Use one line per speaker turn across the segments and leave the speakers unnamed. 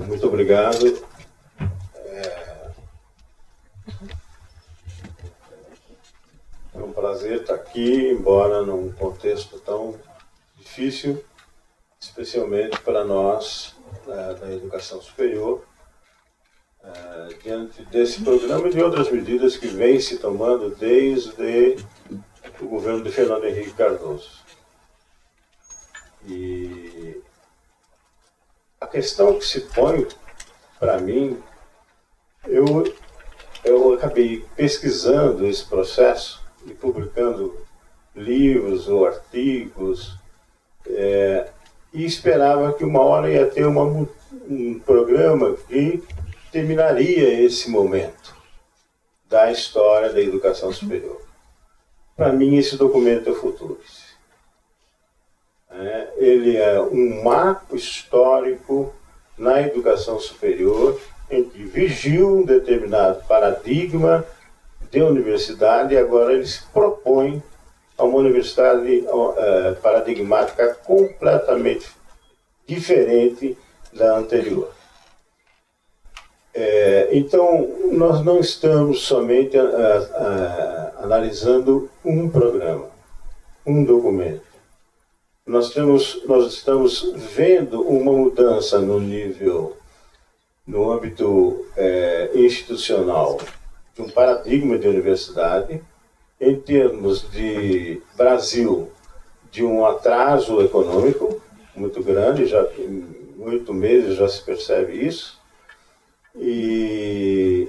Muito obrigado. É um prazer estar aqui, embora num contexto tão difícil, especialmente para nós da educação superior, diante desse programa e de outras medidas que vêm se tomando desde o governo de Fernando Henrique Cardoso. E a questão que se põe para mim, eu acabei pesquisando esse processo e publicando livros ou artigos, e esperava que uma hora ia ter um programa que terminaria esse momento da história da educação superior. Para mim, esse documento é Futuris. Ele é um marco histórico na educação superior, em que vigiu um determinado paradigma de universidade e agora ele se propõe a uma universidade paradigmática completamente diferente da anterior. Então, nós não estamos somente analisando um programa, um documento. Nós estamos vendo uma mudança no âmbito institucional, de um paradigma de universidade, em termos de Brasil, de um atraso econômico muito grande, já em 8 meses já se percebe isso, e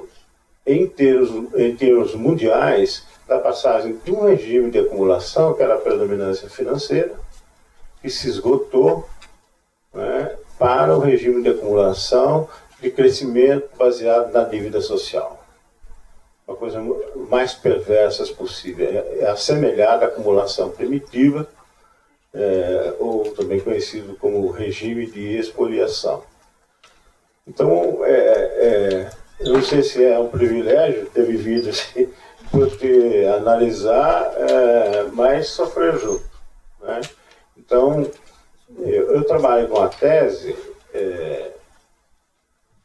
em termos mundiais, da passagem de um regime de acumulação, que era a predominância financeira, que se esgotou, para o regime de acumulação de crescimento baseado na dívida social. Uma coisa mais perversa possível. É assemelhada à acumulação primitiva, ou também conhecido como regime de expoliação. Então, eu não sei se é um privilégio ter vivido assim, poder analisar, mas sofrer junto. Então, eu trabalho com a tese,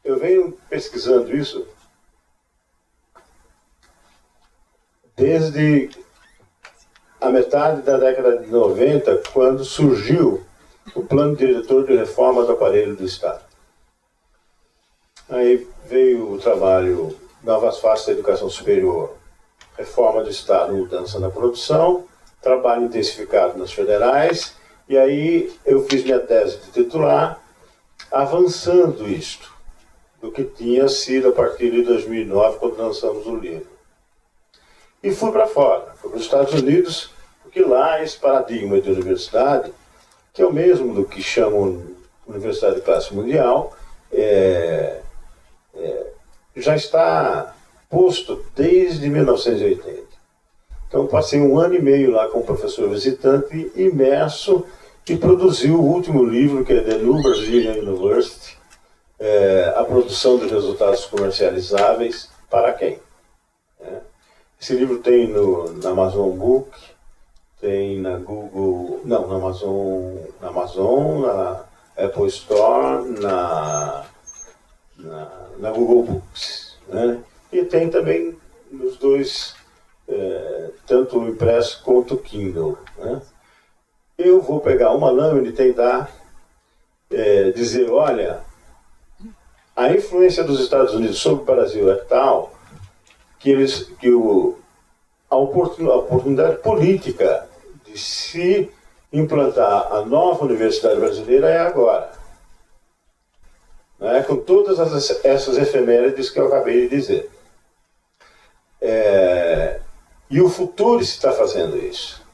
eu venho pesquisando isso desde a metade da década de 90, quando surgiu o Plano Diretor de Reforma do Aparelho do Estado. Aí veio o trabalho Novas Faces da Educação Superior, Reforma do Estado, Mudança na Produção, trabalho intensificado nas federais, e aí eu fiz minha tese de titular, avançando isto, do que tinha sido a partir de 2009, quando lançamos o livro. E fui para fora, fui para os Estados Unidos, porque lá esse paradigma de universidade, que é o mesmo do que chamam universidade de classe mundial, já está posto desde 1980. Então passei 1 ano e meio lá como professor visitante, imerso, e produzi o último livro, que é The New Brazilian University, a produção de resultados comercializáveis para quem? Esse livro tem na Amazon Book, tem na Google, não, na Amazon, na Apple Store, na Google Books, e tem também nos dois, tanto o impresso quanto o Kindle. Eu vou pegar uma lâmina e tentar dizer, olha, a influência dos Estados Unidos sobre o Brasil é tal que a oportunidade política de se implantar a nova universidade brasileira é agora. Com todas essas efemérides que eu acabei de dizer. E o futuro está fazendo isso.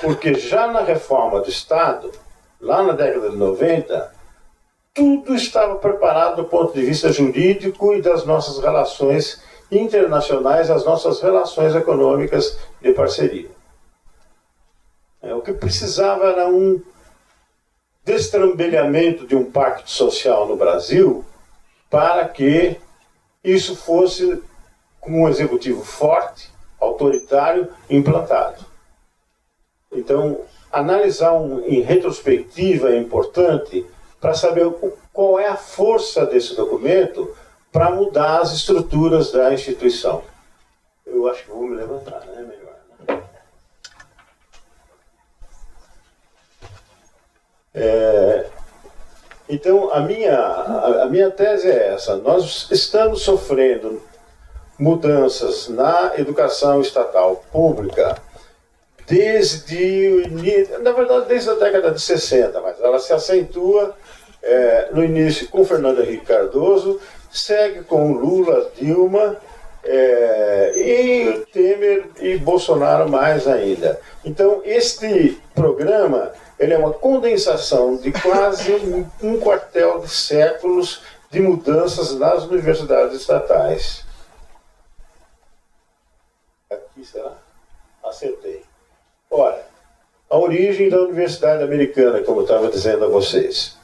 Porque já na reforma do Estado, lá na década de 90, tudo estava preparado do ponto de vista jurídico e das nossas relações internacionais, as nossas relações econômicas de parceria. O que precisava era um destrambelhamento de um pacto social no Brasil para que isso fosse com um executivo forte, autoritário, implantado. Então, analisar em retrospectiva é importante para saber qual é a força desse documento para mudar as estruturas da instituição. Eu acho que vou me levantar, né? Melhor. Então, a minha tese é essa. Nós estamos sofrendo mudanças na educação estatal pública na verdade, desde a década de 60, mas ela se acentua no início com Fernando Henrique Cardoso, segue com Lula, Dilma, e Temer e Bolsonaro mais ainda. Então, este programa ele é uma condensação de quase um quartel de séculos de mudanças nas universidades estatais. Aqui, será? Acertei. Ora, a origem da Universidade Americana, como eu estava dizendo a vocês.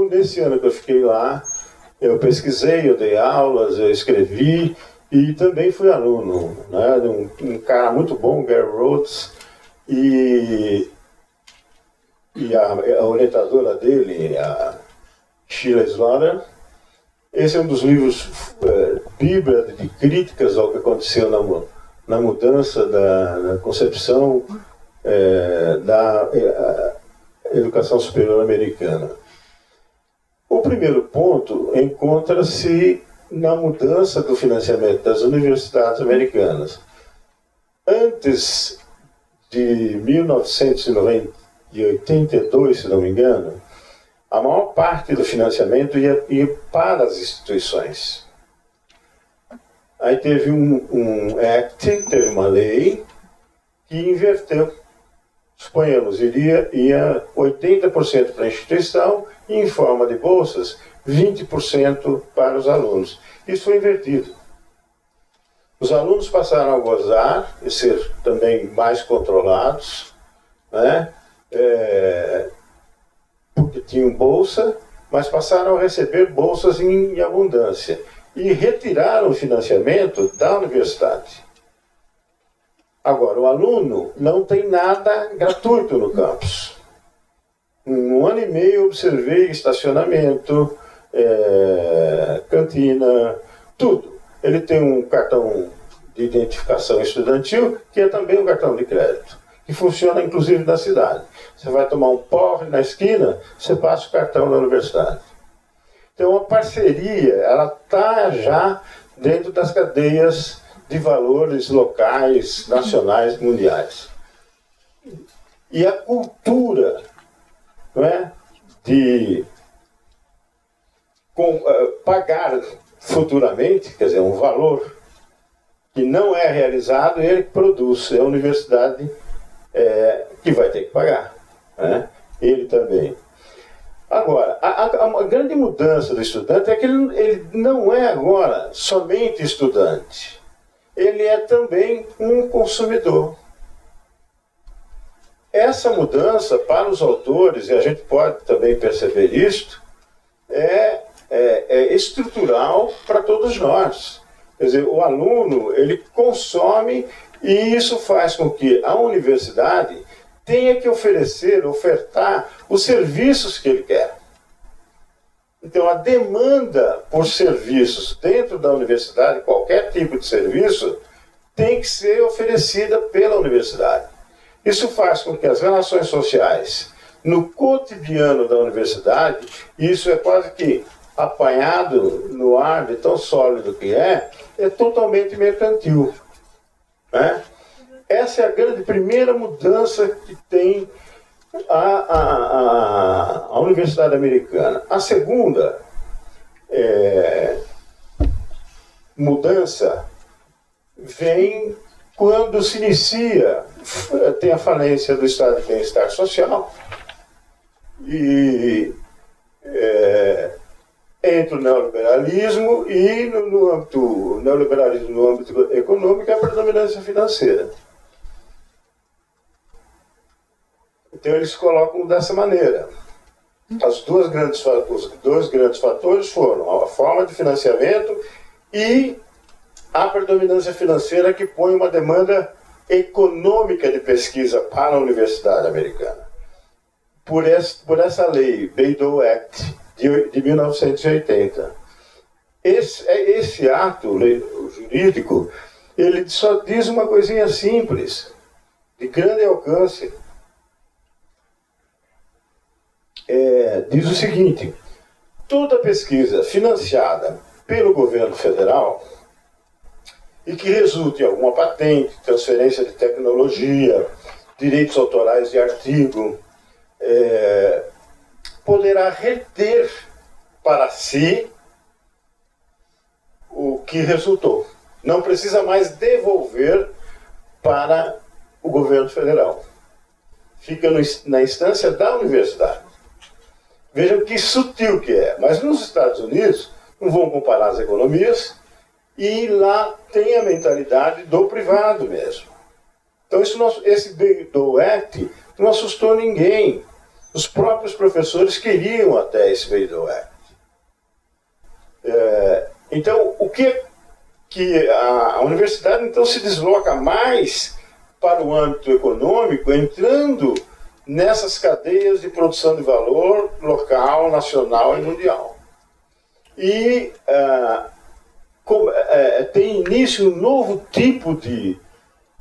Nesse ano que eu fiquei lá, eu pesquisei, eu dei aulas, eu escrevi e também fui aluno, né, de um cara muito bom, Gary Rhodes, e a orientadora dele, a Sheila Slaughter. Esse é um dos livros Bíblia de críticas ao que aconteceu na mudança da concepção da educação superior americana. O primeiro ponto encontra-se na mudança do financiamento das universidades americanas. Antes de 1982, se não me engano, a maior parte do financiamento ia para as instituições. Aí teve um Act, teve uma lei que inverteu. Suponhamos, ia 80% para a instituição e em forma de bolsas, 20% para os alunos. Isso foi invertido. Os alunos passaram a gozar e ser também mais controlados, né? Porque tinham bolsa, mas passaram a receber bolsas em abundância. E retiraram o financiamento da universidade. Agora, o aluno não tem nada gratuito no campus. Um ano e meio eu observei estacionamento, cantina, tudo. Ele tem um cartão de identificação estudantil, que é também um cartão de crédito, que funciona inclusive na cidade. Você vai tomar um porre na esquina, você passa o cartão da universidade. Então a parceria, ela está já dentro das cadeias de valores locais, nacionais, mundiais. E a cultura, não é, de pagar futuramente, quer dizer, um valor que não é realizado, ele produz, é a universidade que vai ter que pagar, né? Ele também. Agora, a grande mudança do estudante é que ele não é agora somente estudante, ele é também um consumidor. Essa mudança, para os autores, e a gente pode também perceber isto, é estrutural para todos nós. Quer dizer, o aluno, ele consome, e isso faz com que a universidade tenha que ofertar os serviços que ele quer. Então, a demanda por serviços dentro da universidade, qualquer tipo de serviço, tem que ser oferecida pela universidade. Isso faz com que as relações sociais, no cotidiano da universidade, isso é quase que apanhado no ar de tão sólido que é totalmente mercantil, né? Essa é a grande primeira mudança que tem a Universidade Americana. A segunda mudança vem quando se inicia, tem a falência do Estado de Bem-Estar Social e entra o neoliberalismo e no âmbito neoliberalismo no âmbito econômico é a predominância financeira. Então eles colocam dessa maneira. Os dois grandes fatores foram a forma de financiamento e a predominância financeira, que põe uma demanda econômica de pesquisa para a Universidade Americana. por essa lei, Bayh-Dole Act, de 1980. Esse ato jurídico, ele só diz uma coisinha simples, de grande alcance. Diz o seguinte: toda pesquisa financiada pelo governo federal e que resulte em alguma patente, transferência de tecnologia, direitos autorais de artigo, poderá reter para si o que resultou. Não precisa mais devolver para o governo federal. Fica na instância da universidade. Vejam que sutil que é. Mas nos Estados Unidos, não vão comparar as economias, e lá tem a mentalidade do privado mesmo. Então esse Bayh-Dole Act não assustou ninguém. Os próprios professores queriam até esse Bayh-Dole Act. Então, o que a universidade então se desloca mais para o âmbito econômico, entrando nessas cadeias de produção de valor local, nacional e mundial. E tem início um novo tipo de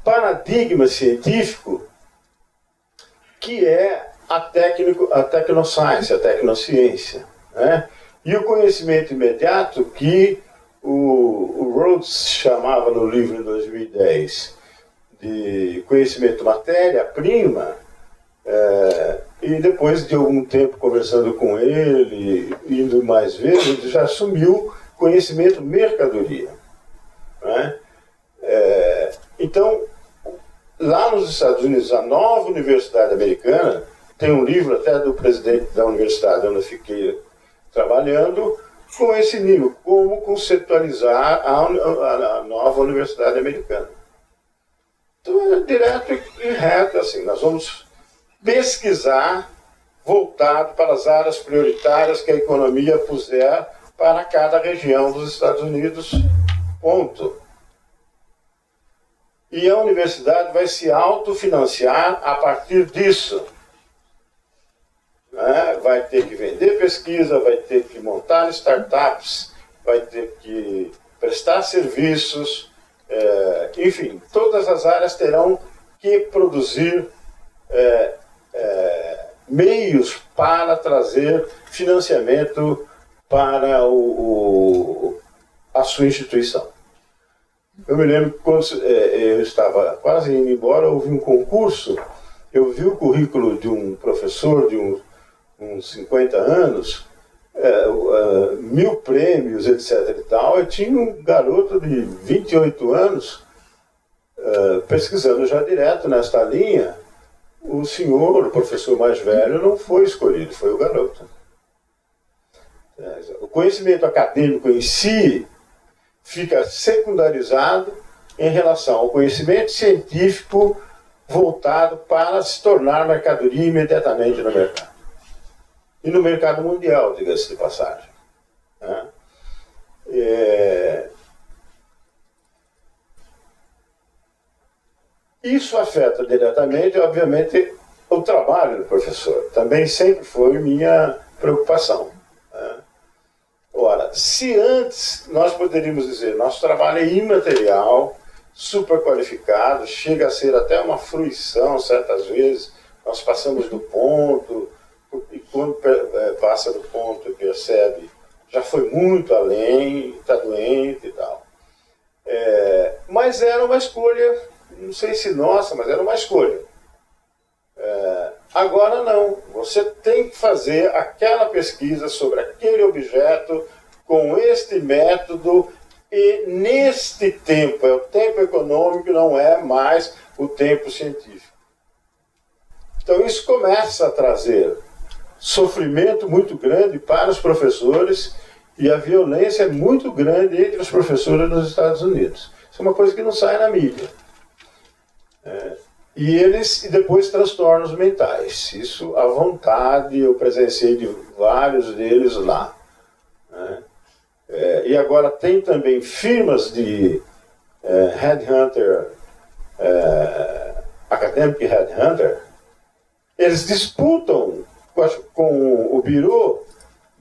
paradigma científico, que é a tecnosciência, a tecnociência, né? E o conhecimento imediato, que o Rhodes chamava no livro em 2010 de conhecimento matéria-prima, e depois de algum tempo conversando com ele, indo mais vezes, ele já assumiu conhecimento mercadoria, né? Então, lá nos Estados Unidos, a nova universidade americana, tem um livro até do presidente da universidade onde eu fiquei trabalhando, com esse nível, como conceitualizar a nova universidade americana. Então é direto e reto, assim, nós vamos pesquisar voltado para as áreas prioritárias que a economia puser para cada região dos Estados Unidos, ponto. E a universidade vai se autofinanciar a partir disso. Vai ter que vender pesquisa, vai ter que montar startups, vai ter que prestar serviços, enfim, todas as áreas terão que produzir meios para trazer financiamento para a sua instituição. Eu me lembro que quando eu estava quase indo embora, houve um concurso, eu vi o currículo de um professor de uns 50 anos, 1000 prêmios, etc. e tal. Eu tinha um garoto de 28 anos pesquisando já direto nesta linha. O senhor, o professor mais velho, não foi escolhido, foi o garoto. O conhecimento acadêmico em si fica secundarizado em relação ao conhecimento científico voltado para se tornar mercadoria imediatamente no mercado. E no mercado mundial, diga-se de passagem. Isso afeta diretamente, obviamente, o trabalho do professor. Também sempre foi minha preocupação. Ora, se antes nós poderíamos dizer nosso trabalho é imaterial, super qualificado, chega a ser até uma fruição certas vezes, nós passamos do ponto, e quando passa do ponto e percebe, já foi muito além, está doente e tal. Mas era uma escolha, não sei se nossa, mas era uma escolha. Agora não, você tem que fazer aquela pesquisa sobre aquele objeto com este método e neste tempo, é o tempo econômico, não é mais o tempo científico. Então isso começa a trazer sofrimento muito grande para os professores e a violência é muito grande entre os professores nos Estados Unidos. Isso é uma coisa que não sai na mídia. E depois transtornos mentais. Isso à vontade, eu presenciei de vários deles lá. E agora tem também firmas de headhunter, academic headhunter, eles disputam com o Biro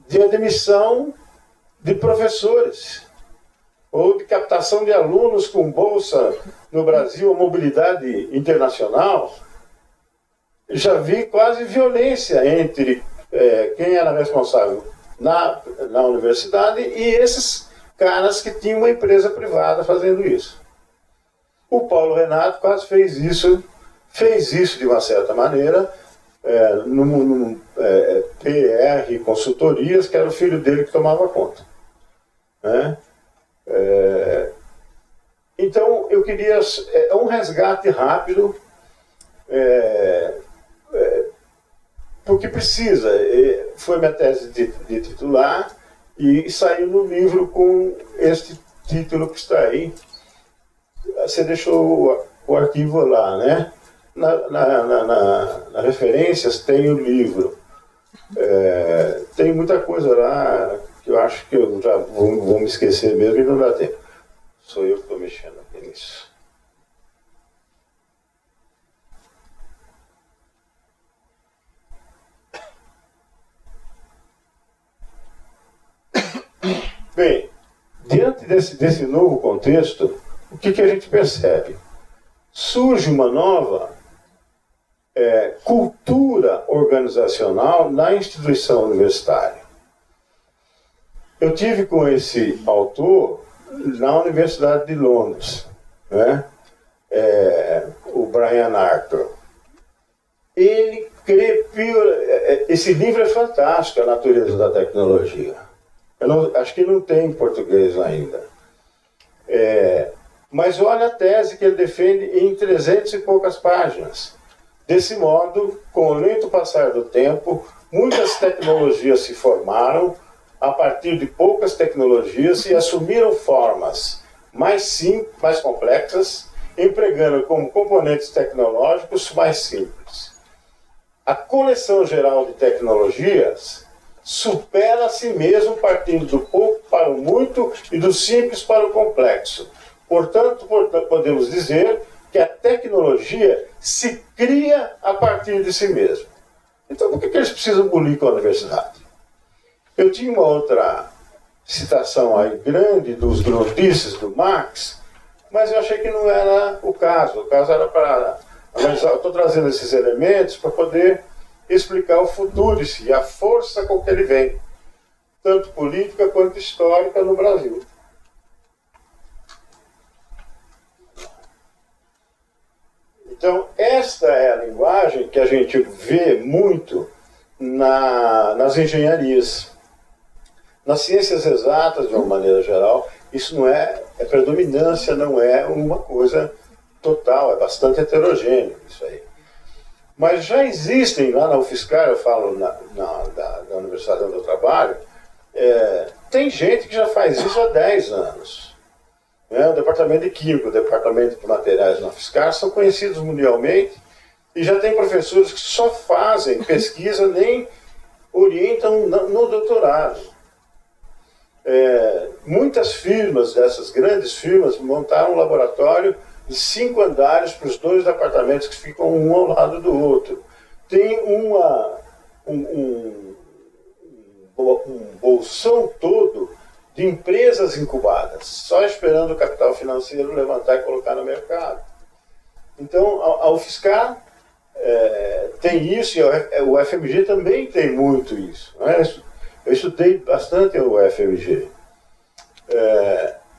de admissão de professores, ou de captação de alunos com bolsa no Brasil, ou mobilidade internacional. Já vi quase violência entre quem era responsável na universidade e esses caras que tinham uma empresa privada fazendo isso. O Paulo Renato quase fez isso de uma certa maneira, no PR Consultorias, que era o filho dele que tomava conta. Né? Então, eu queria um resgate rápido, porque precisa. Foi minha tese de titular e saiu no livro com este título que está aí. Você deixou o arquivo lá, né? Na referências tem o livro. Tem muita coisa lá que eu acho que eu já vou me esquecer mesmo e não dá tempo. Sou eu que estou mexendo aqui nisso. Bem, diante desse novo contexto, o que a gente percebe? Surge uma nova cultura organizacional na instituição universitária. Eu tive com esse autor na Universidade de Londres, né? O Brian Arthur. Ele esse livro é fantástico, A Natureza da Tecnologia. Acho que não tem em português ainda. Mas olha a tese que ele defende em 300 e poucas páginas. Desse modo, com o lento passar do tempo, muitas tecnologias se formaram a partir de poucas tecnologias e assumiram formas mais simples, mais complexas, empregando como componentes tecnológicos mais simples. A coleção geral de tecnologias supera a si mesmo partindo do pouco para o muito e do simples para o complexo. Portanto, podemos dizer que a tecnologia se cria a partir de si mesma. Então, por que eles precisam bulir com a universidade? Eu tinha uma outra citação aí grande dos grondices do Marx, mas eu achei que não era o caso. O caso era para analisar. Eu estou trazendo esses elementos para poder explicar o futuro e a força com que ele vem, tanto política quanto histórica no Brasil. Então, esta é a linguagem que a gente vê muito nas engenharias. Nas ciências exatas, de uma maneira geral, isso não é predominância, não é uma coisa total, é bastante heterogêneo isso aí. Mas já existem, lá na UFSCar, eu falo na universidade onde eu trabalho, tem gente que já faz isso há 10 anos. O departamento de Química, o departamento de materiais na UFSCar são conhecidos mundialmente e já tem professores que só fazem pesquisa, nem orientam no doutorado. Muitas firmas, dessas grandes firmas, montaram um laboratório de 5 andares para os 2 departamentos que ficam um ao lado do outro. Tem um bolsão todo de empresas incubadas, só esperando o capital financeiro levantar e colocar no mercado. Então, a UFSCar tem isso, e o FMG também tem muito isso. Né? Eu estudei bastante o FMG.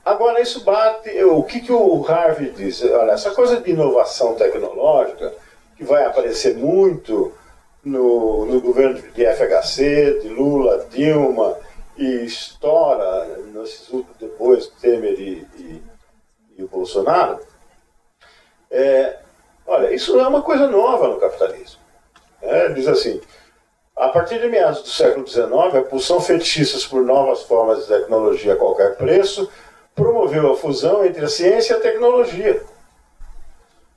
Agora, isso bate... O que o Harvey diz? Olha, essa coisa de inovação tecnológica, que vai aparecer muito no governo de FHC, de Lula, Dilma, e estoura depois Temer e o Bolsonaro, olha, isso não é uma coisa nova no capitalismo. Diz assim, a partir de meados do século XIX, a pulsão fetichista por novas formas de tecnologia a qualquer preço promoveu a fusão entre a ciência e a tecnologia.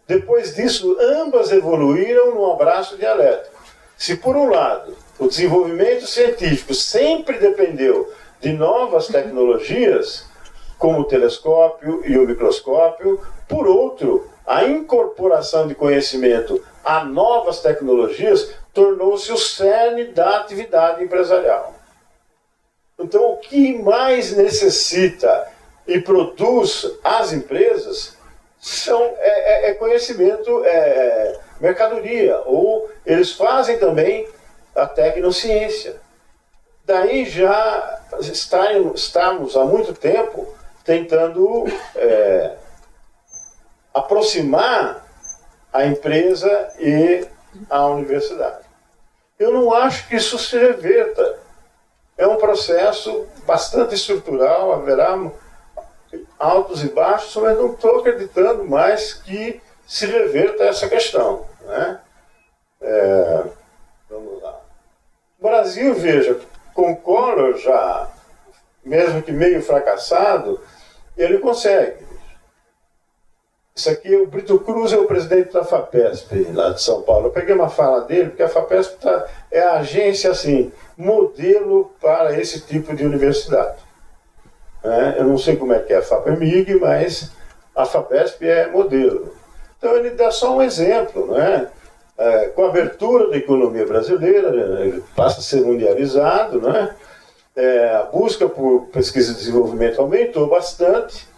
Depois disso, ambas evoluíram num abraço dialético. Se, por um lado, o desenvolvimento científico sempre dependeu de novas tecnologias, como o telescópio e o microscópio, por outro, a incorporação de conhecimento a novas tecnologias tornou-se o cerne da atividade empresarial. Então, o que mais necessita e produz as empresas é conhecimento, mercadoria, ou eles fazem também a tecnociência. Daí já estamos há muito tempo tentando aproximar a empresa e a universidade. Eu não acho que isso se reverta. É um processo bastante estrutural, haverá altos e baixos, mas não estou acreditando mais que se reverta essa questão, né? Vamos lá. O Brasil, veja, com Collor já, mesmo que meio fracassado, ele consegue. Isso aqui, o Brito Cruz é o presidente da FAPESP, lá de São Paulo. Eu peguei uma fala dele, porque a FAPESP é a agência, assim, modelo para esse tipo de universidade. Eu não sei como é que é a FAPEMIG, mas a FAPESP é modelo. Então ele dá só um exemplo, né? Com a abertura da economia brasileira, ele passa a ser mundializado, né? A busca por pesquisa e desenvolvimento aumentou bastante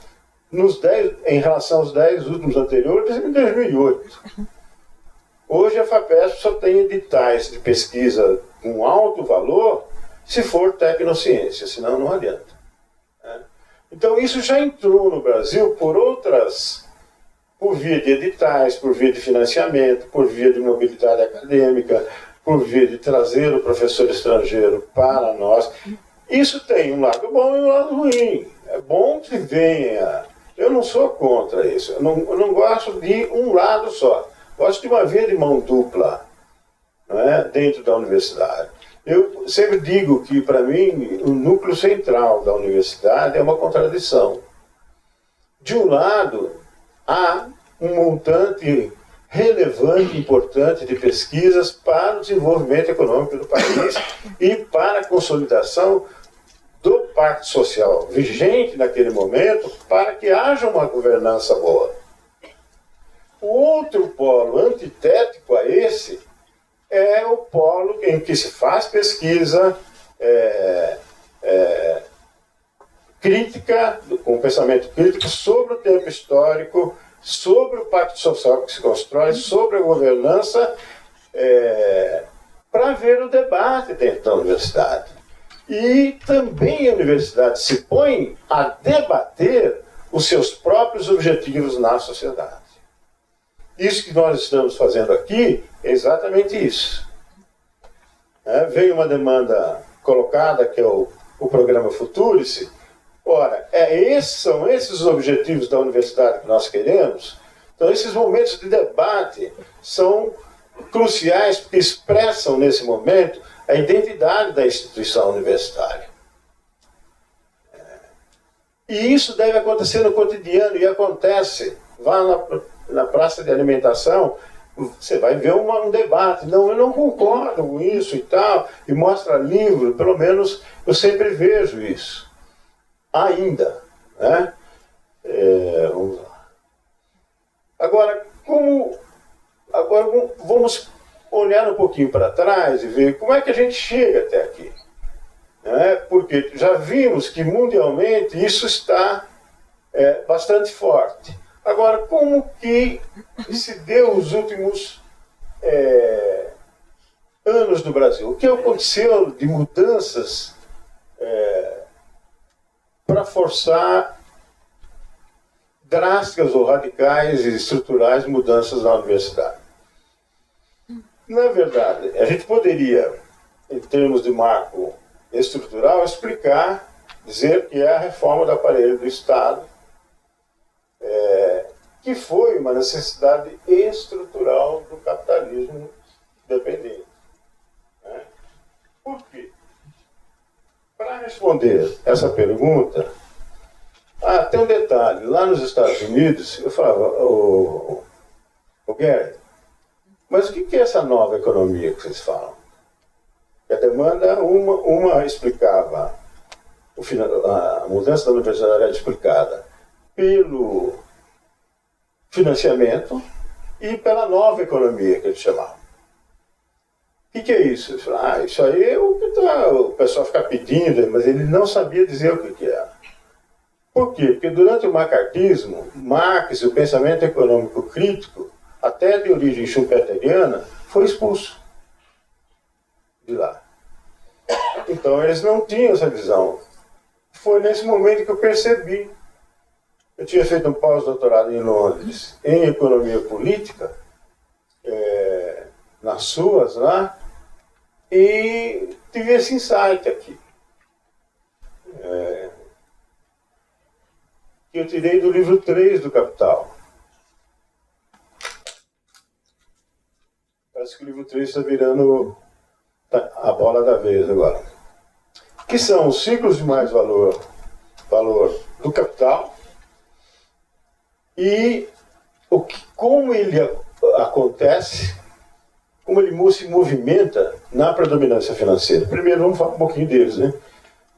em relação aos 10 últimos anteriores, em 2008. Hoje a FAPESP só tem editais de pesquisa com alto valor se for tecnociência, senão não adianta. Então isso já entrou no Brasil por via de editais, por via de financiamento, por via de mobilidade acadêmica, por via de trazer o professor estrangeiro para nós. Isso tem um lado bom e um lado ruim. É bom que venha. Eu não sou contra isso. Eu não gosto de um lado só. Gosto de uma via de mão dupla, não é? Dentro da universidade. Eu sempre digo que, para mim, o núcleo central da universidade é uma contradição. De um lado, há um montante relevante, importante de pesquisas para o desenvolvimento econômico do país e para a consolidação do pacto social vigente naquele momento, para que haja uma governança boa. O outro polo antitético a esse é o polo em que se faz pesquisa crítica, com pensamento crítico sobre o tempo histórico, sobre o pacto social que se constrói, sobre a governança, para ver o debate dentro da universidade. E também a universidade se põe a debater os seus próprios objetivos na sociedade. Isso que nós estamos fazendo aqui é exatamente isso. Veio uma demanda colocada, que é o programa Futurice. Ora, são esses os objetivos da universidade que nós queremos? Então, esses momentos de debate são cruciais, porque expressam, nesse momento, a identidade da instituição universitária. E isso deve acontecer no cotidiano, e acontece. Vá na praça de alimentação, você vai ver um debate. Não, eu não concordo com isso e tal, e mostra livro, pelo menos eu sempre vejo isso. Ainda, né? Vamos lá. Agora vamos olhar um pouquinho para trás e ver como é que a gente chega até aqui. Porque já vimos que mundialmente isso está bastante forte. Agora, como que se deu os últimos anos no Brasil? O que aconteceu de mudanças para forçar drásticas ou radicais e estruturais mudanças na universidade? Na verdade, a gente poderia, em termos de marco estrutural, dizer que é a reforma do aparelho do Estado, que foi uma necessidade estrutural do capitalismo dependente. Por quê? Para responder essa pergunta, tem um detalhe. Lá nos Estados Unidos, eu falava, o Gary, mas o que é essa nova economia que vocês falam? A demanda, uma explicava, a mudança da universidade era explicada pelo financiamento e pela nova economia, que eles chamavam. que é isso? Ele falou, isso aí é o que o pessoal fica pedindo, mas ele não sabia dizer o que era. Por quê? Porque durante o macartismo, Marx, o pensamento econômico crítico, até de origem schumpeteriana, foi expulso de lá. Então eles não tinham essa visão. Foi nesse momento que eu percebi. Eu tinha feito um pós-doutorado em Londres em economia política, nas suas lá, e tive esse insight aqui. Que eu tirei do livro 3 do Capital. Parece que o livro 3 está virando a bola da vez agora. Que são os ciclos de mais valor do capital e como ele acontece, como ele se movimenta na predominância financeira. Primeiro vamos falar um pouquinho deles, né?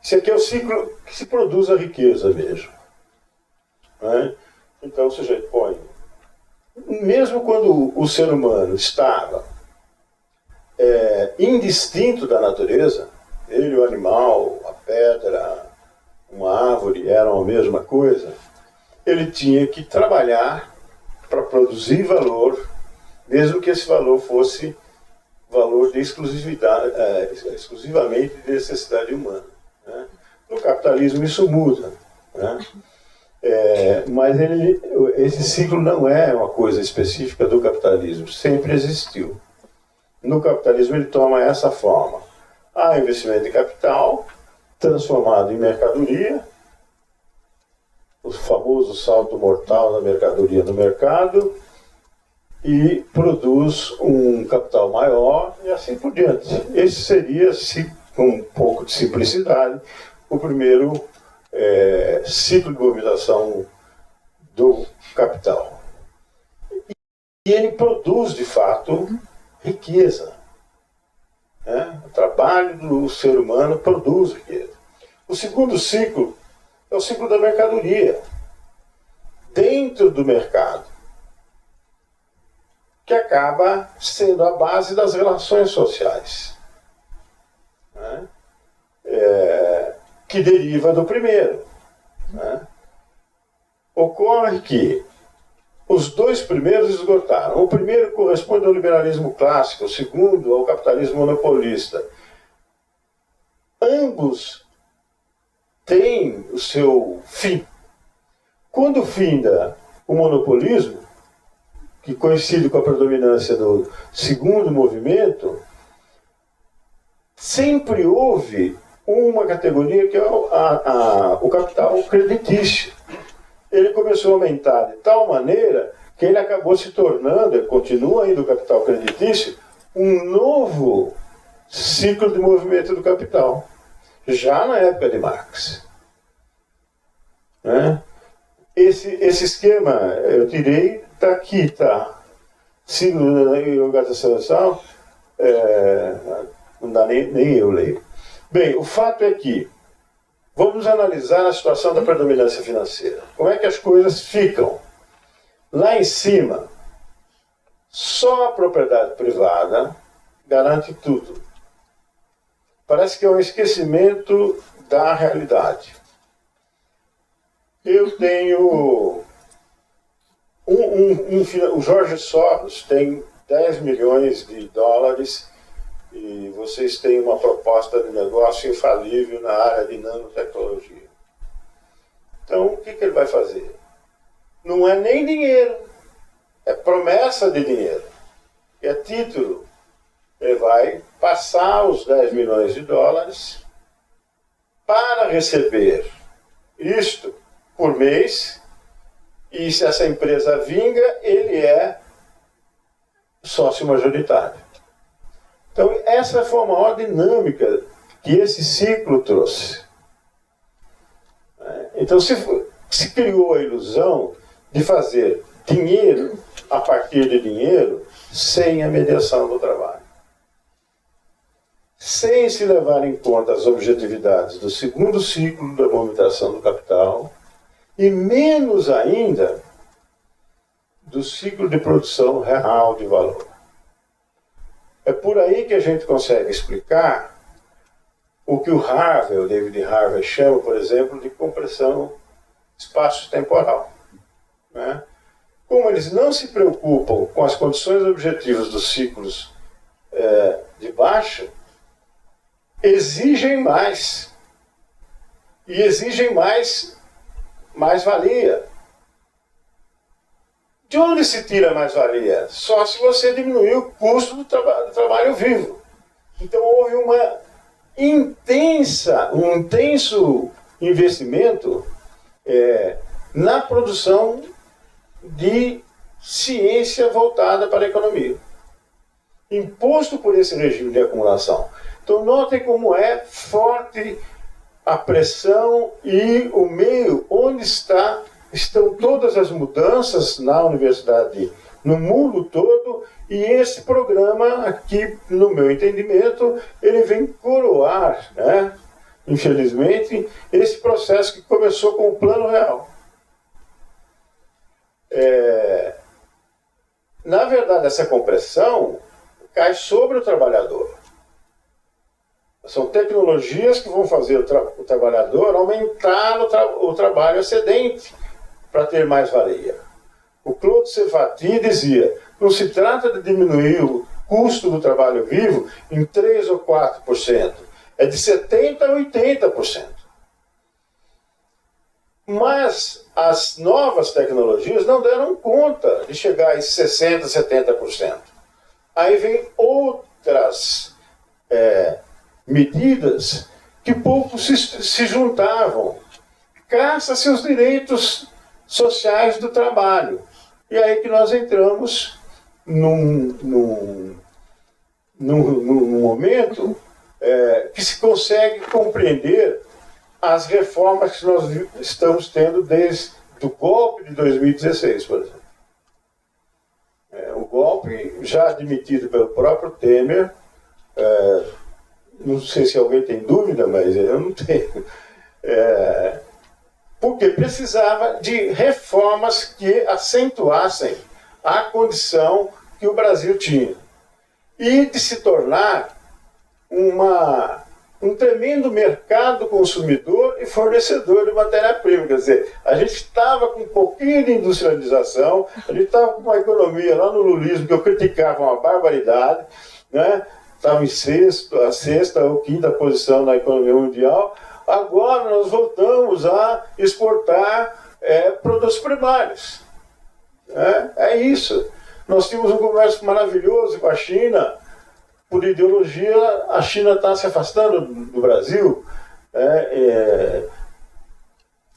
Esse aqui é o ciclo que se produz a riqueza mesmo. Né? Então o sujeito põe, mesmo quando o ser humano estava indistinto da natureza, ele, o animal, a pedra, uma árvore eram a mesma coisa, ele tinha que trabalhar para produzir valor, mesmo que esse valor fosse valor de exclusivamente de necessidade humana. Né? No capitalismo isso muda. Né? Mas esse ciclo não é uma coisa específica do capitalismo, sempre existiu. No capitalismo ele toma essa forma. Há investimento em capital, transformado em mercadoria, o famoso salto mortal da mercadoria no mercado, e produz um capital maior e assim por diante. Esse seria, com um pouco de simplicidade, o primeiro ciclo de movimentação do capital. E ele produz, de fato, riqueza. Né? O trabalho do ser humano produz riqueza. O segundo ciclo é o ciclo da mercadoria, dentro do mercado, que acaba sendo a base das relações sociais, né? Que deriva do primeiro. Né? Ocorre que os dois primeiros esgotaram. O primeiro corresponde ao liberalismo clássico, o segundo ao capitalismo monopolista. Ambos têm o seu fim. Quando finda o monopolismo, que coincide com a predominância do segundo movimento, sempre houve uma categoria que é o capital creditício. Ele começou a aumentar de tal maneira que ele acabou se tornando, ele continua ainda o capital creditício, um novo ciclo de movimento do capital, já na época de Marx. Né? Esse esquema eu tirei, está aqui, está. Ciclo de organização, não dá nem eu leio. Bem, o fato é que vamos analisar a situação da predominância financeira. Como é que as coisas ficam? Lá em cima, só a propriedade privada garante tudo. Parece que é um esquecimento da realidade. Eu tenho... o Jorge Soros tem 10 milhões de dólares e vocês têm uma proposta de negócio infalível na área de nanotecnologia. Então, o que ele vai fazer? Não é nem dinheiro, é promessa de dinheiro, é título. Ele vai passar os 10 milhões de dólares para receber isto por mês, e se essa empresa vinga, ele é sócio majoritário. Então, essa foi a maior dinâmica que esse ciclo trouxe. Então, se criou a ilusão de fazer dinheiro a partir de dinheiro sem a mediação do trabalho. Sem se levar em conta as objetividades do segundo ciclo da movimentação do capital e menos ainda do ciclo de produção real de valor. É por aí que a gente consegue explicar o que o David Harvey, chama, por exemplo, de compressão espaço-temporal. Né? Como eles não se preocupam com as condições objetivas dos ciclos de baixa, exigem mais. E exigem mais-valia. De onde se tira mais-valia? Só se você diminuir o custo do trabalho vivo. Então houve um intenso investimento na produção de ciência voltada para a economia, imposto por esse regime de acumulação. Então notem como é forte a pressão e o meio onde estão todas as mudanças na universidade, no mundo todo, e esse programa aqui, no meu entendimento, ele vem coroar, né, infelizmente, esse processo que começou com o Plano Real. Na verdade, essa compressão cai sobre o trabalhador. São tecnologias que vão fazer o trabalhador aumentar o trabalho excedente para ter mais valia. O Claude Servati dizia: não se trata de diminuir o custo do trabalho vivo em 3 ou 4%, é de 70% a 80%. Mas as novas tecnologias não deram conta de chegar a 60%, 70%. Aí vem outras medidas que pouco se juntavam. Caça-se os direitos sociais do trabalho. E aí que nós entramos num momento que se consegue compreender as reformas que nós estamos tendo desde o golpe de 2016, por exemplo. O golpe, já admitido pelo próprio Temer, não sei se alguém tem dúvida, mas eu não tenho, porque precisava de reformas que acentuassem a condição que o Brasil tinha e de se tornar um tremendo mercado consumidor e fornecedor de matéria-prima. Quer dizer, a gente estava com um pouquinho de industrialização, a gente estava com uma economia lá no lulismo que eu criticava uma barbaridade, né? Estava em sexta ou quinta posição na economia mundial. Agora nós voltamos a exportar produtos primários. É isso. Nós tínhamos um comércio maravilhoso com a China. Por ideologia, a China está se afastando do Brasil.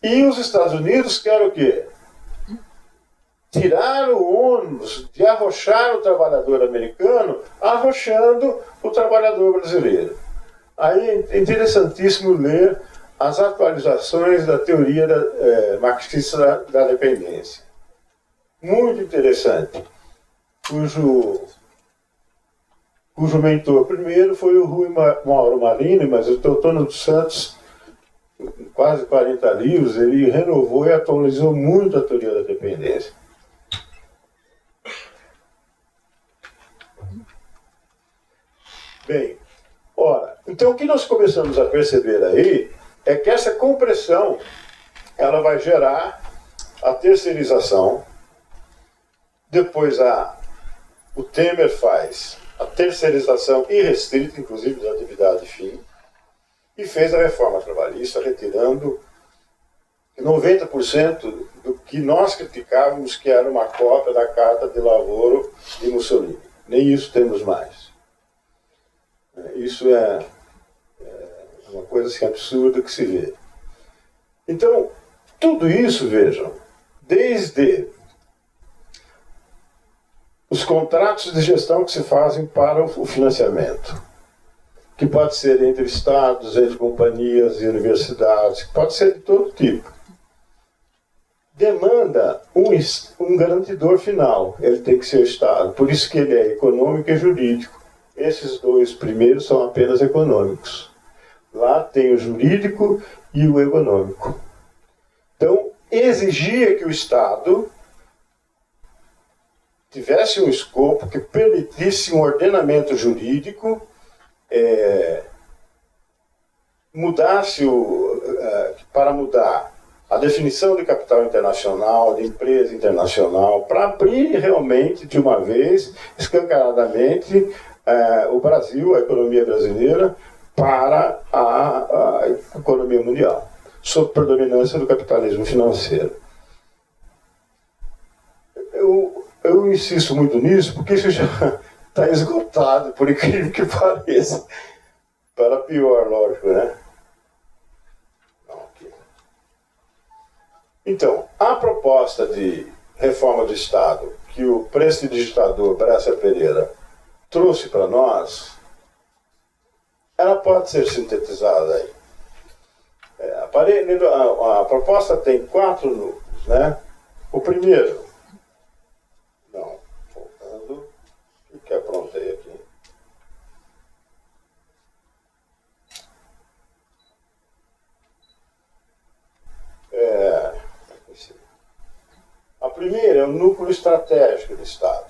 E os Estados Unidos querem o quê? Tirar o ônus de arrochar o trabalhador americano, arrochando o trabalhador brasileiro. Aí é interessantíssimo ler as atualizações da teoria marxista da dependência. Muito interessante. Cujo mentor primeiro foi o Rui Mauro Marini, mas o Teotônio dos Santos, quase 40 livros, ele renovou e atualizou muito a teoria da dependência. Bem, então o que nós começamos a perceber aí é que essa compressão ela vai gerar a terceirização, depois o Temer faz a terceirização irrestrita, inclusive da atividade fim, e fez a reforma trabalhista, retirando 90% do que nós criticávamos que era uma cópia da Carta de Lavoro de Mussolini. Nem isso temos mais. Isso é uma coisa assim, absurda que se vê. Então, tudo isso, vejam, desde os contratos de gestão que se fazem para o financiamento, que pode ser entre estados, entre companhias e universidades, pode ser de todo tipo. Demanda um garantidor final, ele tem que ser o Estado, por isso que ele é econômico e jurídico. Esses dois primeiros são apenas econômicos. Lá tem o jurídico e o econômico. Então, exigia que o Estado tivesse um escopo que permitisse um ordenamento jurídico, para mudar a definição de capital internacional, de empresa internacional, para abrir realmente, de uma vez, escancaradamente, o Brasil, a economia brasileira, para a economia mundial, sob predominância do capitalismo financeiro. Eu insisto muito nisso, porque isso já está esgotado, por incrível que pareça. Para pior, lógico, né? Então, a proposta de reforma do Estado que o prestidigitador Bresser Pereira trouxe para nós, ela pode ser sintetizada aí. A proposta tem 4 núcleos, né? O primeiro, voltando, o que aprontei aqui. A primeira é o núcleo estratégico do Estado.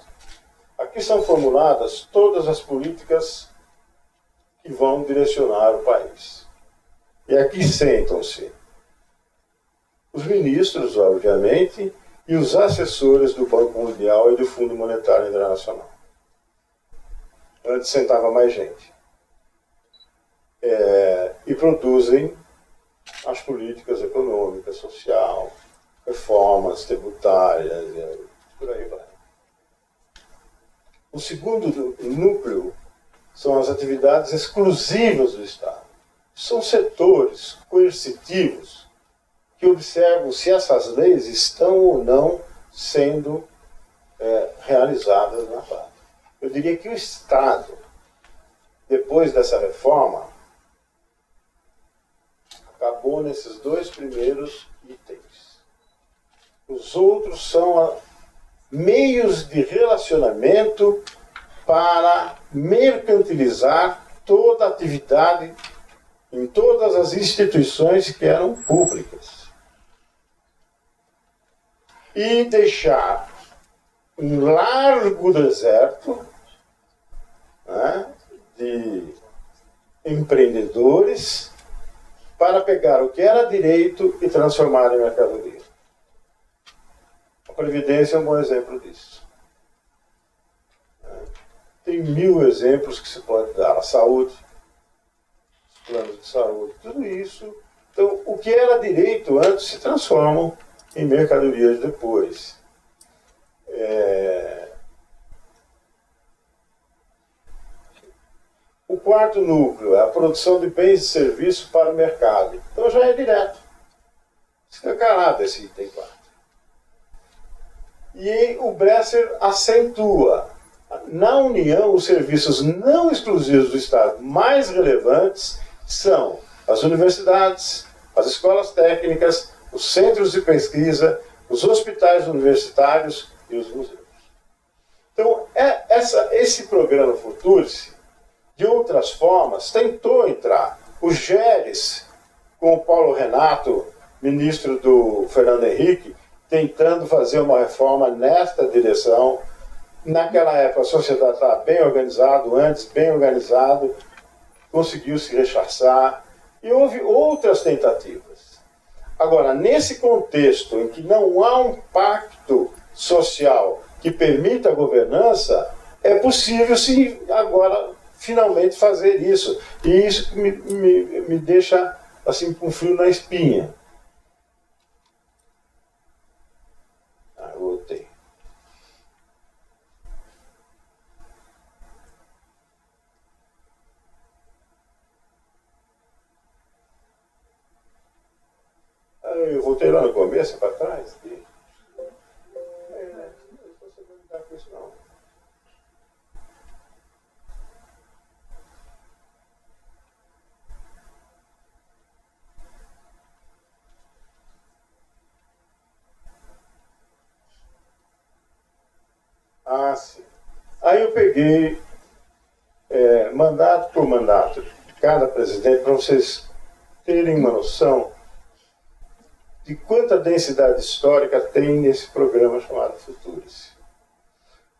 Aqui são formuladas todas as políticas que vão direcionar o país. E aqui sentam-se os ministros, obviamente, e os assessores do Banco Mundial e do Fundo Monetário Internacional. Antes sentava mais gente. E produzem as políticas econômicas, social, reformas tributárias, por aí vai. O segundo núcleo são as atividades exclusivas do Estado. São setores coercitivos que observam se essas leis estão ou não sendo realizadas na prática. Eu diria que o Estado, depois dessa reforma, acabou nesses 2 primeiros itens. Os outros são meios de relacionamento para mercantilizar toda a atividade em todas as instituições que eram públicas. E deixar um largo deserto, né, de empreendedores para pegar o que era direito e transformar em mercadoria. A Previdência é um bom exemplo disso. Tem 1000 exemplos que se pode dar. A saúde, os planos de saúde, tudo isso. Então, o que era direito antes se transformam em mercadorias depois. O quarto núcleo é a produção de bens e serviços para o mercado. Então já é direto. Escancarado esse item 4. E o Bresser acentua. Na União, os serviços não exclusivos do Estado mais relevantes são as universidades, as escolas técnicas, os centros de pesquisa, os hospitais universitários e os museus. Então, esse programa Futurice, de outras formas, tentou entrar. O Geres, com o Paulo Renato, ministro do Fernando Henrique, tentando fazer uma reforma nesta direção. Naquela época a sociedade estava bem organizada, antes bem organizado, conseguiu se rechaçar, e houve outras tentativas. Agora, nesse contexto em que não há um pacto social que permita a governança, é possível sim agora finalmente fazer isso. E isso me deixa assim com frio na espinha. Voltei. Eu voltei lá no começo, para trás. Não estou sabendo lidar com isso, não. Ah, sim. Aí eu peguei mandato por mandato de cada presidente para vocês terem uma noção de quanta densidade histórica tem nesse programa chamado Futurice.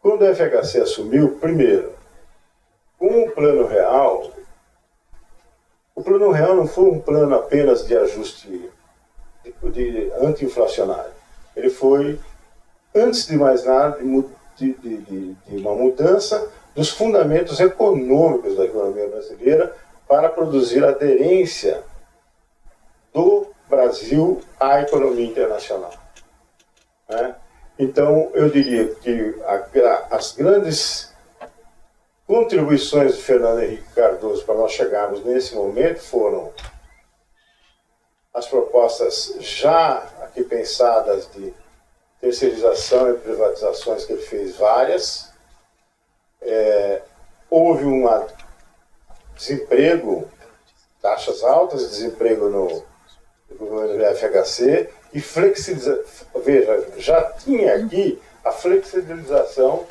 Quando o FHC assumiu, primeiro, com o Plano Real, o Plano Real não foi um plano apenas de ajuste de anti-inflacionário. Ele foi, antes de mais nada, de uma mudança dos fundamentos econômicos da economia brasileira para produzir aderência do Brasil à economia internacional. Né? Então, eu diria que as grandes contribuições de Fernando Henrique Cardoso para nós chegarmos nesse momento foram as propostas já aqui pensadas de terceirização e privatizações, que ele fez várias. Houve um desemprego, taxas altas de desemprego no governo do FHC, e veja, já tinha aqui a flexibilização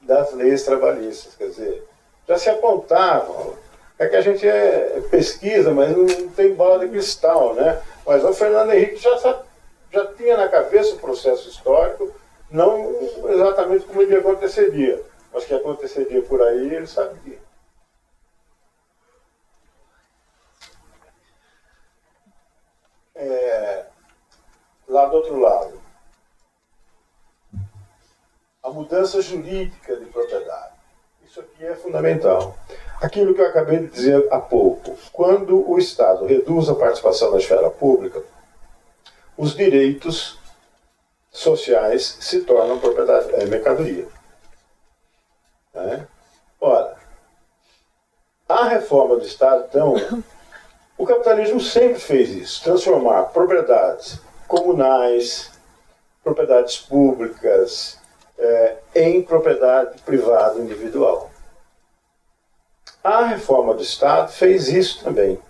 das leis trabalhistas, quer dizer, já se apontavam. É que a gente pesquisa, mas não tem bola de cristal, né? Mas o Fernando Henrique já tinha na cabeça o processo histórico, não exatamente como ele aconteceria, mas que aconteceria por aí, ele sabia. Lá do outro lado, a mudança jurídica de propriedade. Isso aqui é fundamental. Aquilo que eu acabei de dizer há pouco, quando o Estado reduz a participação na esfera pública, os direitos sociais se tornam propriedade, mercadoria. Né? Ora, a reforma do Estado, então, o capitalismo sempre fez isso, transformar propriedades comunais, propriedades públicas, em propriedade privada individual. A reforma do Estado fez isso também.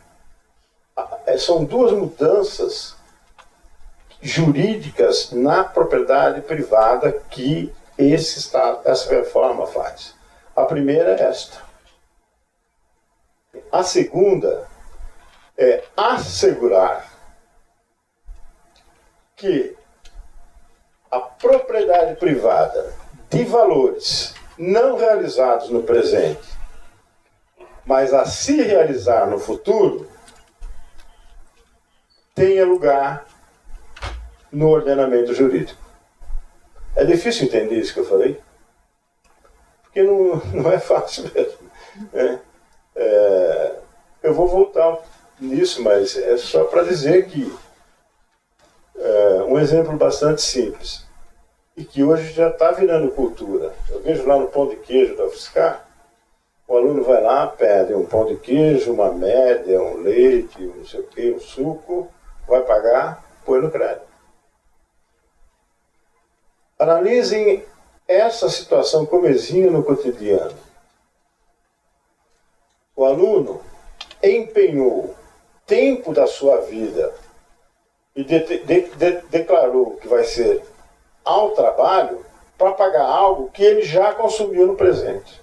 São duas mudanças jurídicas na propriedade privada que essa reforma faz. A primeira é esta. A segunda é assegurar que a propriedade privada de valores não realizados no presente, mas a se realizar no futuro, tenha lugar no ordenamento jurídico. É difícil entender isso que eu falei, porque não é fácil mesmo. Né? Eu vou voltar nisso, mas é só para dizer que um exemplo bastante simples, e que hoje já está virando cultura. Eu vejo lá no pão de queijo da UFSCar, o aluno vai lá, pede um pão de queijo, uma média, um leite, não sei o quê, um suco, vai pagar, põe no crédito. Analisem essa situação como existe no cotidiano. O aluno empenhou tempo da sua vida e declarou que vai ser ao trabalho para pagar algo que ele já consumiu no presente.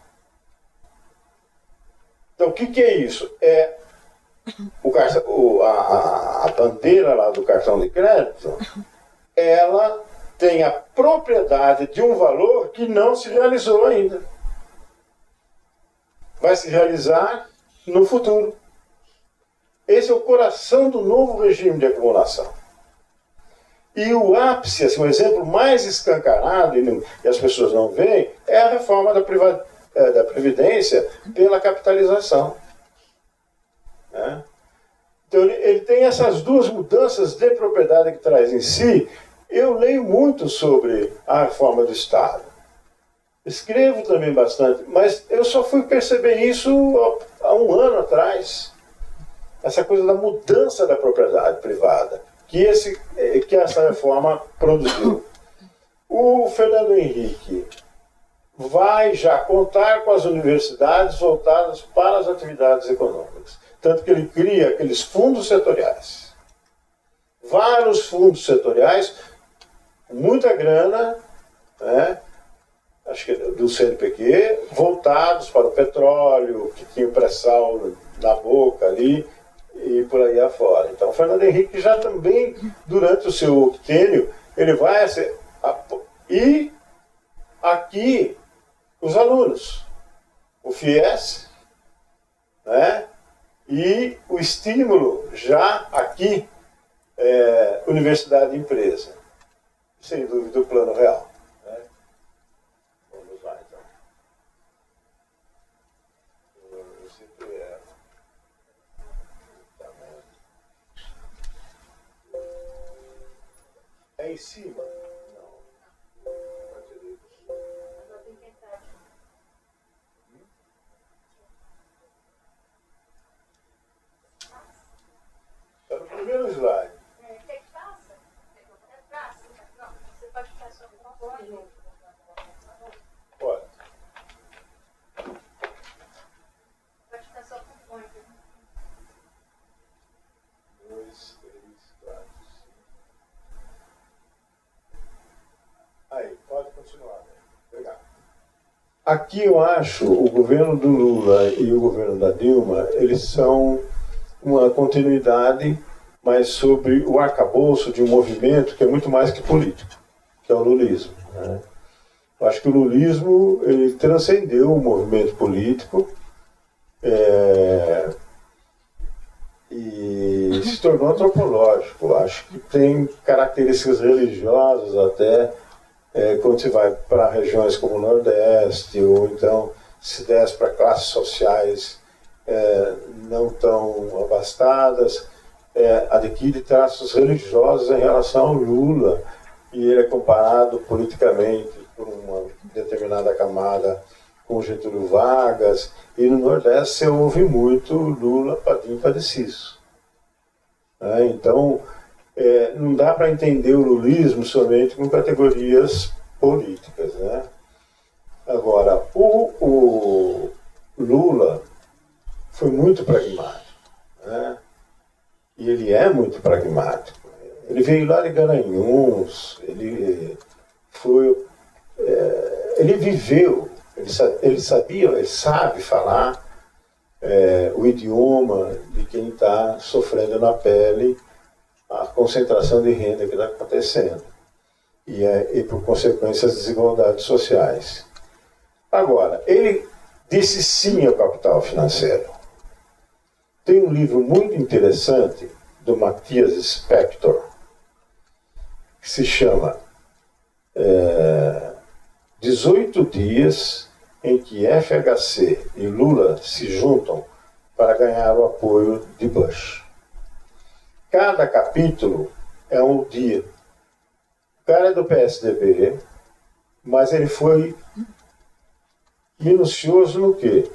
Então, o que é isso? É a bandeira lá do cartão de crédito, ela tem a propriedade de um valor que não se realizou ainda. Vai se realizar no futuro. Esse é o coração do novo regime de acumulação. E o ápice, assim, um exemplo mais escancarado, e as pessoas não veem, é a reforma da Previdência pela capitalização. Né? Então ele tem essas duas mudanças de propriedade que traz em si. Eu leio muito sobre a reforma do Estado. Escrevo também bastante, mas eu só fui perceber isso há um ano atrás. Essa coisa da mudança da propriedade privada que essa reforma produziu. O Fernando Henrique vai já contar com as universidades voltadas para as atividades econômicas. Tanto que ele cria aqueles fundos setoriais. Vários fundos setoriais, muita grana, né, acho que do CNPq, voltados para o petróleo, que tinha o pré-sal na boca ali, e por aí afora. Então, o Fernando Henrique já também, durante o seu octênio, ele vai... E aqui Os alunos, o FIES, né? E o estímulo já aqui, universidade e empresa. Sem dúvida, o plano real. Né? Vamos lá, então. É em cima? Não. Está no primeiro slide.
Quer que faça? Não, você pode ficar só com a voz.
Pode.
Pode ficar só com o fone.
2, 3, 4, 5. Aí, pode continuar. Né? Legal. Aqui eu acho o governo do Lula e o governo da Dilma, eles são uma continuidade, mas sobre o arcabouço de um movimento que é muito mais que político, que é o lulismo. Né? Eu acho que o lulismo ele transcendeu o movimento político e se tornou antropológico. Eu acho que tem características religiosas até quando se vai para regiões como o Nordeste, ou então se desce para classes sociais não tão abastadas, adquire traços religiosos em relação ao Lula, e ele é comparado politicamente por uma determinada camada com Getúlio Vargas, e no Nordeste você ouve muito Lula, Padim, Padeciço. Então, não dá para entender o lulismo somente com categorias políticas. Né? Agora, o Lula foi muito pragmático. Né? E ele é muito pragmático. Ele veio lá de Garanhuns, ele viveu, ele sabe falar o idioma de quem está sofrendo na pele a concentração de renda que está acontecendo. E por consequência, as desigualdades sociais. Agora, ele disse sim ao capital financeiro. Tem um livro muito interessante do Matthias Spector, que se chama 18 dias em que FHC e Lula se juntam para ganhar o apoio de Bush. Cada capítulo é um dia. O cara é do PSDB, mas ele foi minucioso no quê?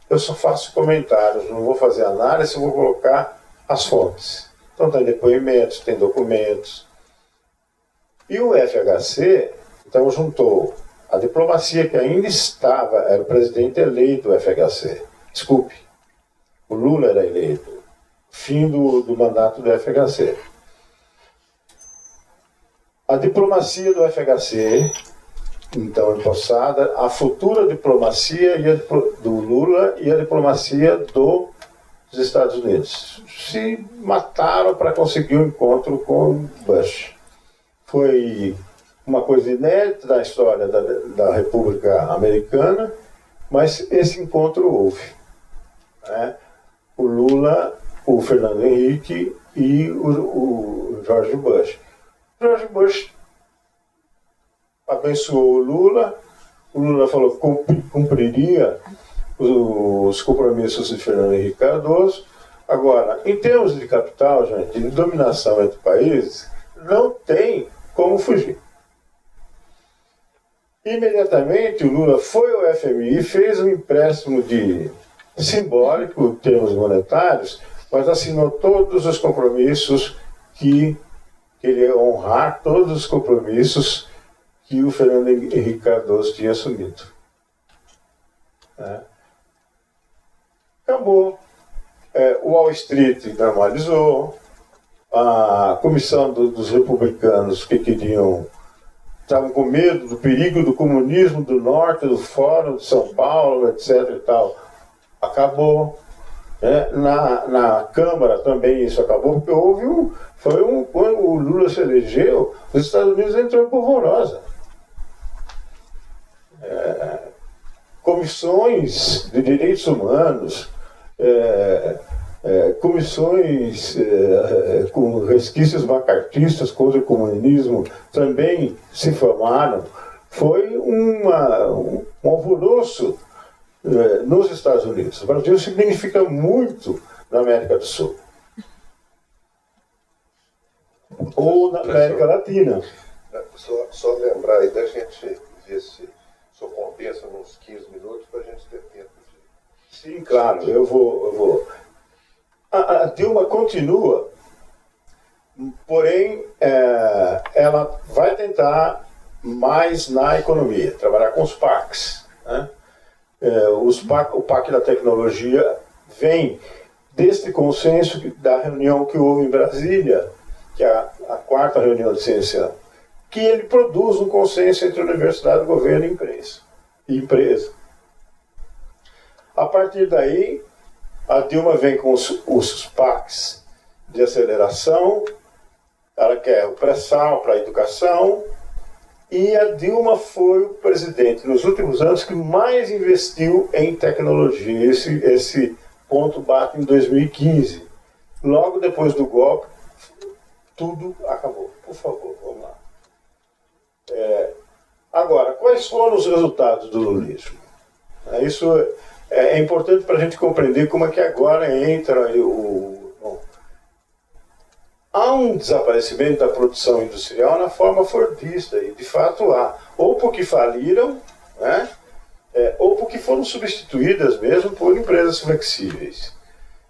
Eu só faço comentários, não vou fazer análise, vou colocar as fontes. Então tem depoimentos, tem documentos. E o FHC, então, juntou a diplomacia que ainda estava, era o presidente eleito do FHC. Desculpe, o Lula era eleito. Fim do mandato do FHC. A diplomacia do FHC, então empossada, a futura diplomacia do Lula e a diplomacia dos Estados Unidos. Se mataram para conseguir um encontro com Bush. Foi uma coisa inédita da história da República Americana, mas esse encontro houve. Né? O Lula, o Fernando Henrique e o George Bush. George Bush abençoou o Lula falou que cumpriria os compromissos de Fernando Henrique Cardoso. Agora, em termos de capital, gente, de dominação entre países, não tem como fugir. Imediatamente, o Lula foi ao FMI, fez um empréstimo simbólico, em termos monetários, mas assinou todos os compromissos que ele ia honrar, todos os compromissos que o Fernando Henrique Cardoso tinha assumido. Acabou. O Wall Street normalizou, a comissão dos republicanos que estavam com medo do perigo do comunismo do Norte, do Fórum de São Paulo, etc. e tal, acabou. Na Câmara também isso acabou, porque quando o Lula se elegeu, os Estados Unidos entrou em polvorosa. comissões de direitos humanos, comissões com resquícios macartistas contra o comunismo também se formaram. Foi um alvoroço nos Estados Unidos. O Brasil significa muito na América do Sul. Ou na América Latina.
Só lembrar aí da gente ver se só compensa uns 15 minutos para a gente ter tempo de...
Sim, claro, eu vou. A Dilma continua, porém, ela vai tentar mais na economia, trabalhar com os PACs. Né? O PAC da tecnologia vem deste consenso da reunião que houve em Brasília, que é a quarta reunião de ciência, que ele produz um consenso entre universidade, governo e empresa. A partir daí, a Dilma vem com os PACs de aceleração, ela quer o pré-sal para a educação, e a Dilma foi o presidente nos últimos anos que mais investiu em tecnologia. Esse ponto bate em 2015. Logo depois do golpe, tudo acabou. Por favor, vamos lá. Agora, quais foram os resultados do lulismo? Isso é importante para a gente compreender como é que agora entra há um desaparecimento da produção industrial na forma fordista, e de fato há. Ou porque faliram, né? Ou porque foram substituídas mesmo por empresas flexíveis.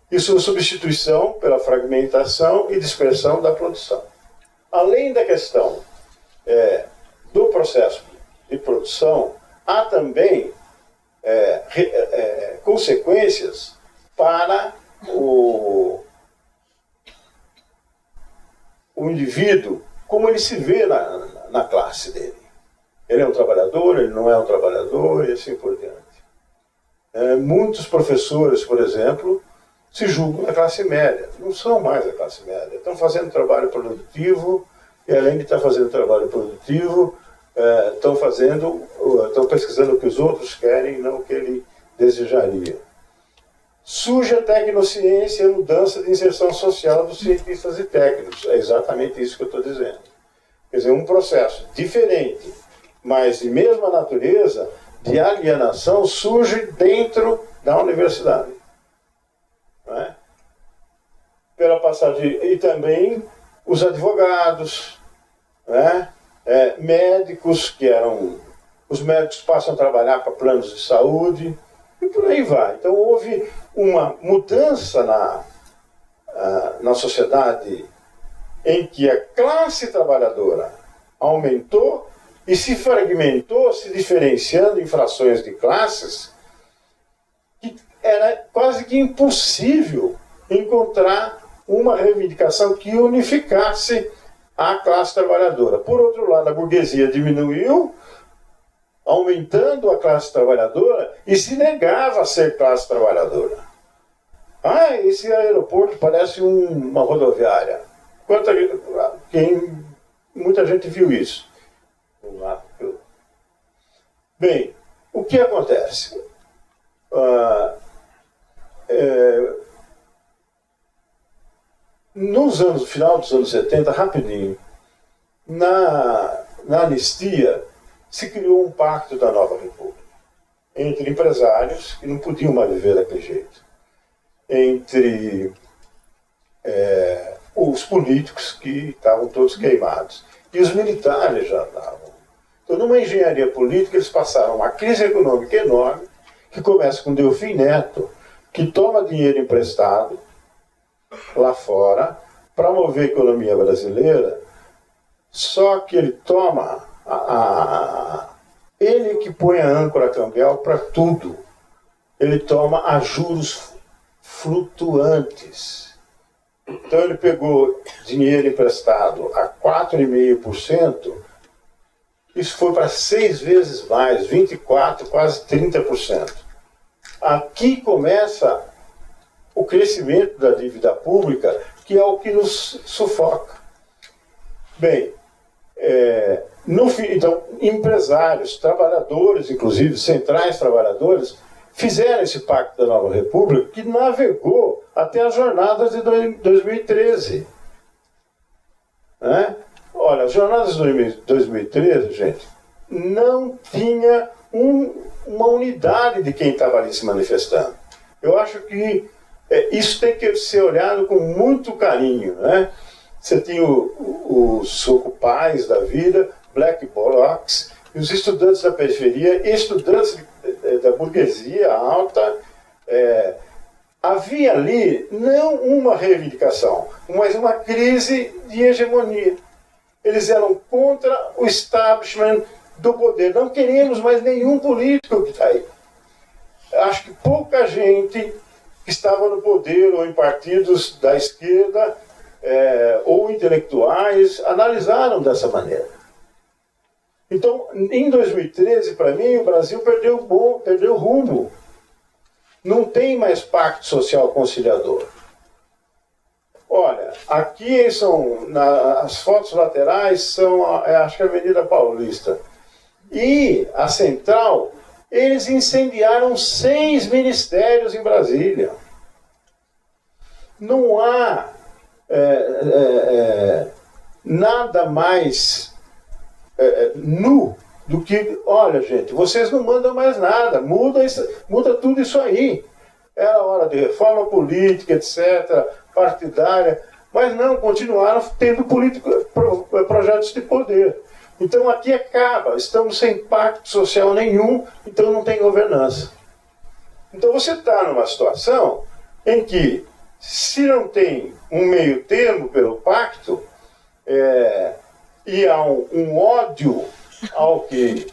Isso é substituição pela fragmentação e dispersão da produção. Além da questão do processo de produção, há também consequências para o indivíduo, como ele se vê na classe dele. Ele é um trabalhador, ele não é um trabalhador, e assim por diante. Muitos professores, por exemplo, se julgam da classe média. Não são mais da classe média. Estão fazendo trabalho produtivo, e além de estar fazendo trabalho produtivo, estão pesquisando o que os outros querem, não o que ele desejaria. Surge a tecnociência e a mudança de inserção social dos cientistas e técnicos. É exatamente isso que eu estou dizendo. Quer dizer, um processo diferente, mas de mesma natureza, de alienação, surge dentro da universidade. Não é? Pela passagem, e também os advogados, né? Médicos, os médicos passam a trabalhar para planos de saúde, e por aí vai. Então houve uma mudança na sociedade em que a classe trabalhadora aumentou e se fragmentou, se diferenciando em frações de classes, que era quase que impossível encontrar uma reivindicação que unificasse a classe trabalhadora. Por outro lado, a burguesia diminuiu, aumentando a classe trabalhadora, e se negava a ser classe trabalhadora. Esse aeroporto parece uma rodoviária. Muita gente viu isso. Bem, o que acontece? No final dos anos 70, rapidinho, na anistia, se criou um pacto da nova república entre empresários, que não podiam mais viver daquele jeito, entre os políticos, que estavam todos queimados, e os militares já estavam. Então, numa engenharia política, eles passaram uma crise econômica enorme, que começa com Delfim Neto, que toma dinheiro emprestado lá fora para mover a economia brasileira, só que ele toma ele que põe a âncora cambial para tudo. Ele toma a juros flutuantes. Então ele pegou dinheiro emprestado a 4,5%, isso foi para 6 vezes mais, 24%, quase 30%. Aqui começa o crescimento da dívida pública, que é o que nos sufoca. Bem, Então, empresários, trabalhadores, inclusive centrais trabalhadores, fizeram esse pacto da Nova República que navegou até as jornadas de 2013. Né? Olha, as jornadas de 2013, gente, não tinha uma unidade de quem estava ali se manifestando. Eu acho que isso tem que ser olhado com muito carinho. Né? Você tinha os ocupais da vida, Black Blocs, e os estudantes da periferia, estudantes da burguesia alta. Havia ali não uma reivindicação, mas uma crise de hegemonia. Eles eram contra o establishment do poder. Não queremos mais nenhum político que está aí. Acho que pouca gente que estava no poder ou em partidos da esquerda ou intelectuais analisaram dessa maneira. Então, em 2013, para mim, o Brasil perdeu o rumo. Não tem mais pacto social conciliador. Olha, aqui as fotos laterais são, acho que a Avenida Paulista. E a Central, eles incendiaram 6 ministérios em Brasília. Não há nada mais nu do que, olha, gente, vocês não mandam mais nada, muda tudo isso aí. Era hora de reforma política, etc., partidária, mas não, continuaram tendo projetos de poder. Então aqui acaba, estamos sem pacto social nenhum, então não tem governança. Então você está numa situação em que, se não tem um meio termo pelo pacto, e há um ódio ao que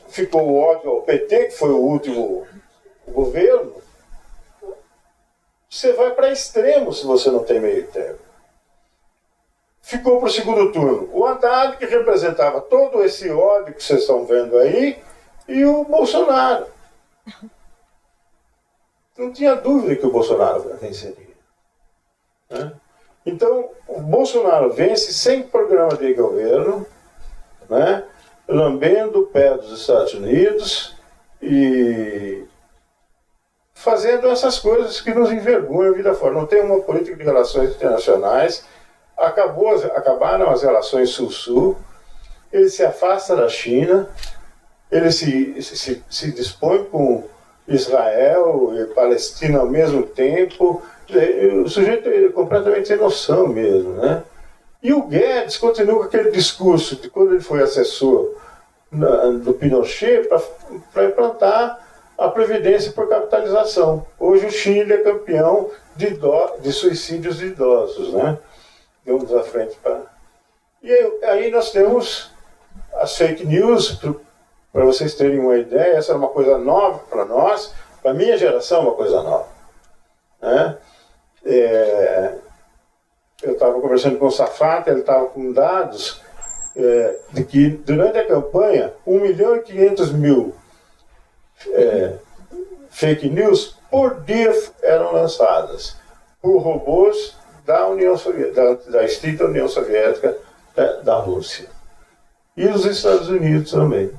ficou o ódio ao PT, que foi o último governo, você vai para extremo se você não tem meio termo. Ficou para o segundo turno o Haddad, que representava todo esse ódio que vocês estão vendo aí, e o Bolsonaro. Não tinha dúvida que o Bolsonaro venceria. Né? Então, o Bolsonaro vence sem programa de governo, né? Lambendo o pé dos Estados Unidos e fazendo essas coisas que nos envergonham a vida fora. Não tem uma política de relações internacionais, acabaram as relações Sul-Sul, ele se afasta da China, ele se dispõe com Israel e Palestina ao mesmo tempo. O sujeito é completamente sem noção mesmo, né? E o Guedes continua com aquele discurso de quando ele foi assessor do Pinochet para implantar a previdência por capitalização. Hoje o Chile é campeão de suicídios de idosos, né? Vamos à frente para... E aí nós temos as fake news, para vocês terem uma ideia. Essa é uma coisa nova para nós, para a minha geração é uma coisa nova. Né? Eu estava conversando com o Safata, ele estava com dados de que durante a campanha 1.500.000 fake news por dia eram lançadas por robôs da União Soviética, da extinta União Soviética, da Rússia. E os Estados Unidos também.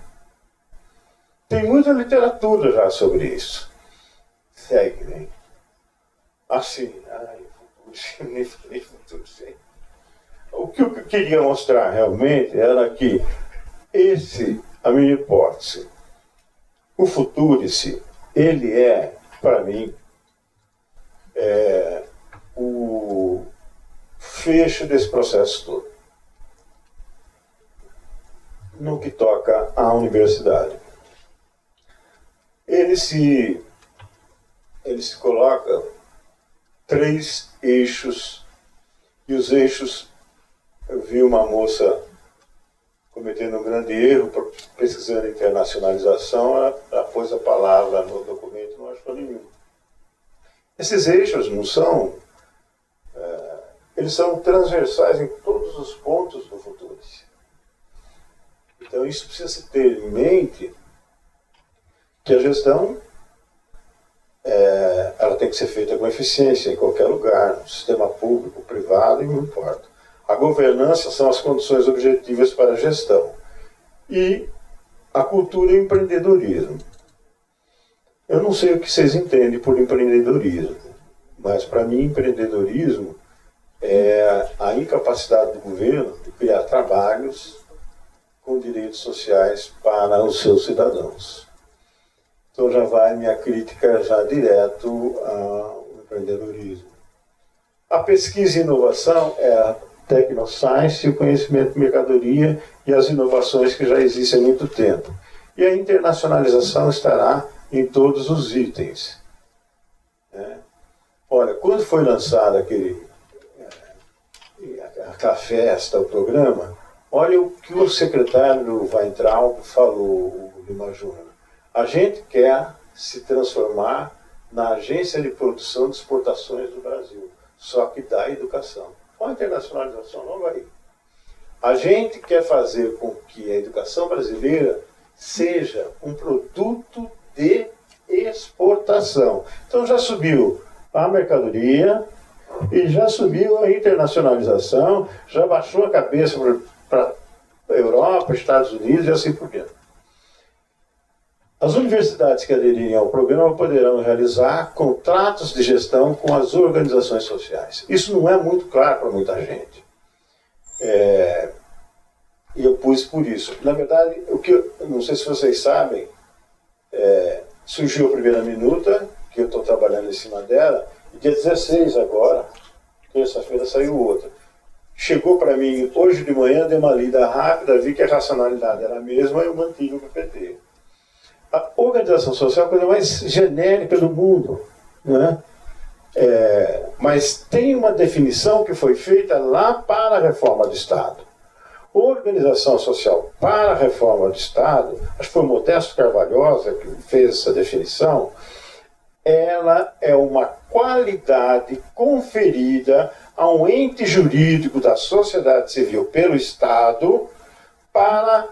Tem muita literatura já sobre isso. Segue, né? Assim, nem falei futuro, sei. O que eu queria mostrar realmente era que a minha hipótese, o Futurice, ele para mim, o fecho desse processo todo. No que toca à universidade. Ele se coloca 3 eixos, e os eixos, eu vi uma moça cometendo um grande erro, pesquisando internacionalização, ela pôs a palavra no documento, não achou nenhum. Esses eixos não são, eles são transversais em todos os pontos do futuro. Então isso precisa se ter em mente, que a gestão ela tem que ser feita com eficiência em qualquer lugar, no sistema público, privado, e não importa. A governança são as condições objetivas para a gestão. E a cultura e o empreendedorismo. Eu não sei o que vocês entendem por empreendedorismo, mas para mim empreendedorismo é a incapacidade do governo de criar trabalhos com direitos sociais para os seus cidadãos. Então já vai minha crítica já direto ao empreendedorismo. A pesquisa e inovação é a tecnoscience, o conhecimento de mercadoria e as inovações que já existem há muito tempo. E a internacionalização estará em todos os itens. Olha, quando foi lançado aquela festa, o programa, olha o que o secretário Weintraub falou, o Lima Júnior. A gente quer se transformar na agência de produção de exportações do Brasil, só que da educação. Com a internacionalização não vai. A gente quer fazer com que a educação brasileira seja um produto de exportação. Então já subiu a mercadoria e já subiu a internacionalização, já baixou a cabeça para a Europa, Estados Unidos e assim por diante. As universidades que aderirem ao programa poderão realizar contratos de gestão com as organizações sociais. Isso não é muito claro para muita gente. E eu pus por isso. Na verdade, não sei se vocês sabem, surgiu a primeira minuta, que eu estou trabalhando em cima dela, e dia 16 agora, terça-feira, saiu outra. Chegou para mim hoje de manhã, dei uma lida rápida, vi que a racionalidade era a mesma e eu mantive o PPT. A organização social é a coisa mais genérica do mundo, né? Mas tem uma definição que foi feita lá para a reforma do Estado. Organização social para a reforma do Estado, acho que foi o Modesto Carvalhosa que fez essa definição, ela é uma qualidade conferida a um ente jurídico da sociedade civil pelo Estado para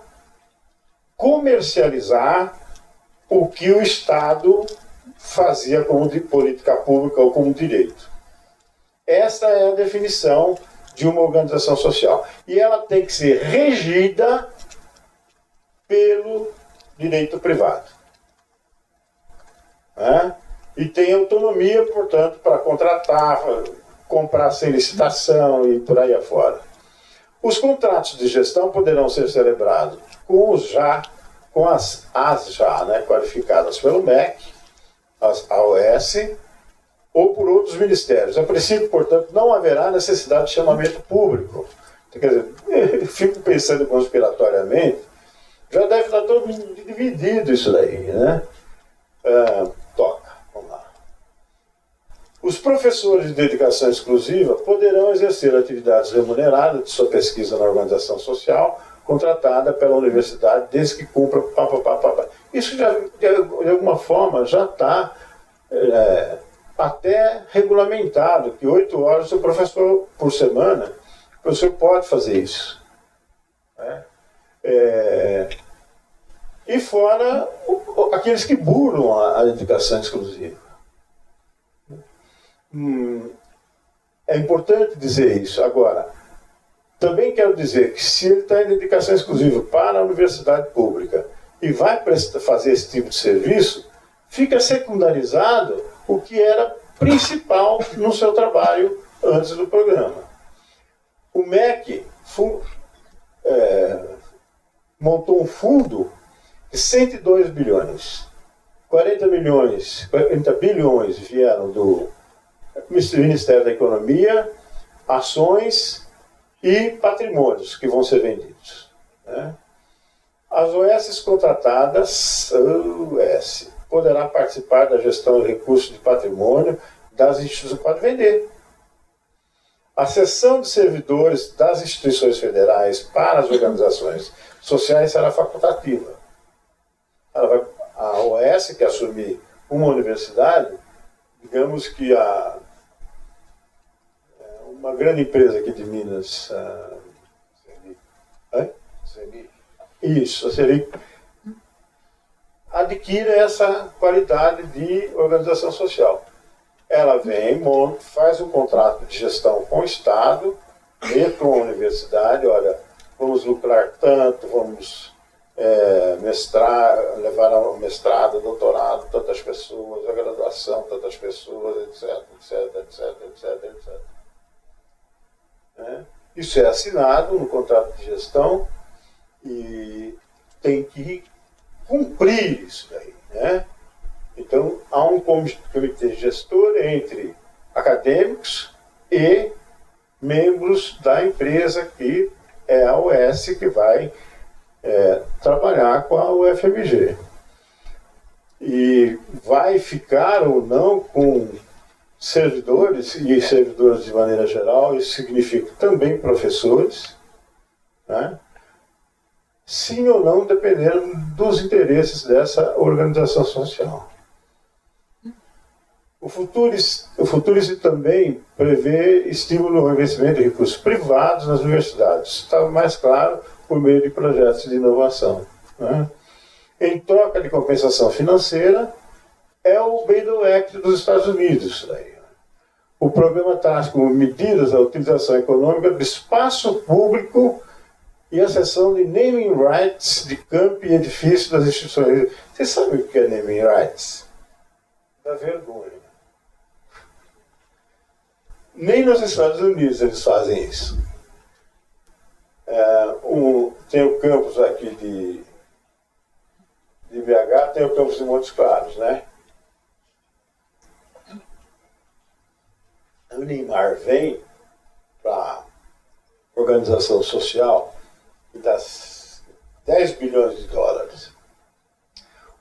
comercializar o que o Estado fazia como de política pública ou como direito. Essa é a definição de uma organização social. E ela tem que ser regida pelo direito privado. E tem autonomia, portanto, para contratar, comprar sem licitação e por aí afora. Os contratos de gestão poderão ser celebrados com as qualificadas pelo MEC, as AOS, ou por outros ministérios. A princípio, portanto, não haverá necessidade de chamamento público. Quer dizer, eu fico pensando conspiratoriamente, já deve estar todo dividido isso daí, né? Toca, vamos lá. Os professores de dedicação exclusiva poderão exercer atividades remuneradas de sua pesquisa na organização social, contratada pela universidade, desde que cumpra... Isso já, de alguma forma, já está até regulamentado, que 8 horas o professor por semana, o professor pode fazer isso. E fora aqueles que burlam a dedicação exclusiva. É importante dizer isso. Agora, também quero dizer que se ele está em dedicação exclusiva para a universidade pública e vai fazer esse tipo de serviço, fica secundarizado o que era principal no seu trabalho antes do programa. O MEC montou um fundo de 102 bilhões. 40 bilhões vieram do Ministério da Economia, ações e patrimônios que vão ser vendidos. As OS contratadas, poderá participar da gestão de recursos de patrimônio das instituições, pode vender. A cessão de servidores das instituições federais para as organizações sociais será facultativa. A OS, que assumir uma universidade, digamos que uma grande empresa aqui de Minas, isso, a CEMIG, adquire essa qualidade de organização social. Ela vem, faz um contrato de gestão com o Estado com a universidade, olha, vamos lucrar tanto, vamos levar ao mestrado, doutorado, tantas pessoas, a graduação, tantas pessoas, etc, etc, etc, etc, etc. Isso é assinado no contrato de gestão e tem que cumprir isso daí, né? Então, há um comitê gestor entre acadêmicos e membros da empresa que é a OS que vai trabalhar com a UFMG. E vai ficar ou não com servidores, e servidores de maneira geral, isso significa também professores, né? Sim ou não, dependendo dos interesses dessa organização social. O Futurice também prevê estímulo ao investimento de recursos privados nas universidades. Está mais claro por meio de projetos de inovação, né? Em troca de compensação financeira, é o Bayh-Dole Act dos Estados Unidos. O programa traz como medidas a utilização econômica do espaço público e a cessão de naming rights de campo e edifício das instituições. Vocês sabem o que é naming rights? Dá vergonha. Nem nos Estados Unidos eles fazem isso. Tem o campus aqui de BH, tem o campus de Montes Claros, né? A Unimar vem para a organização social e dá 10 bilhões de dólares.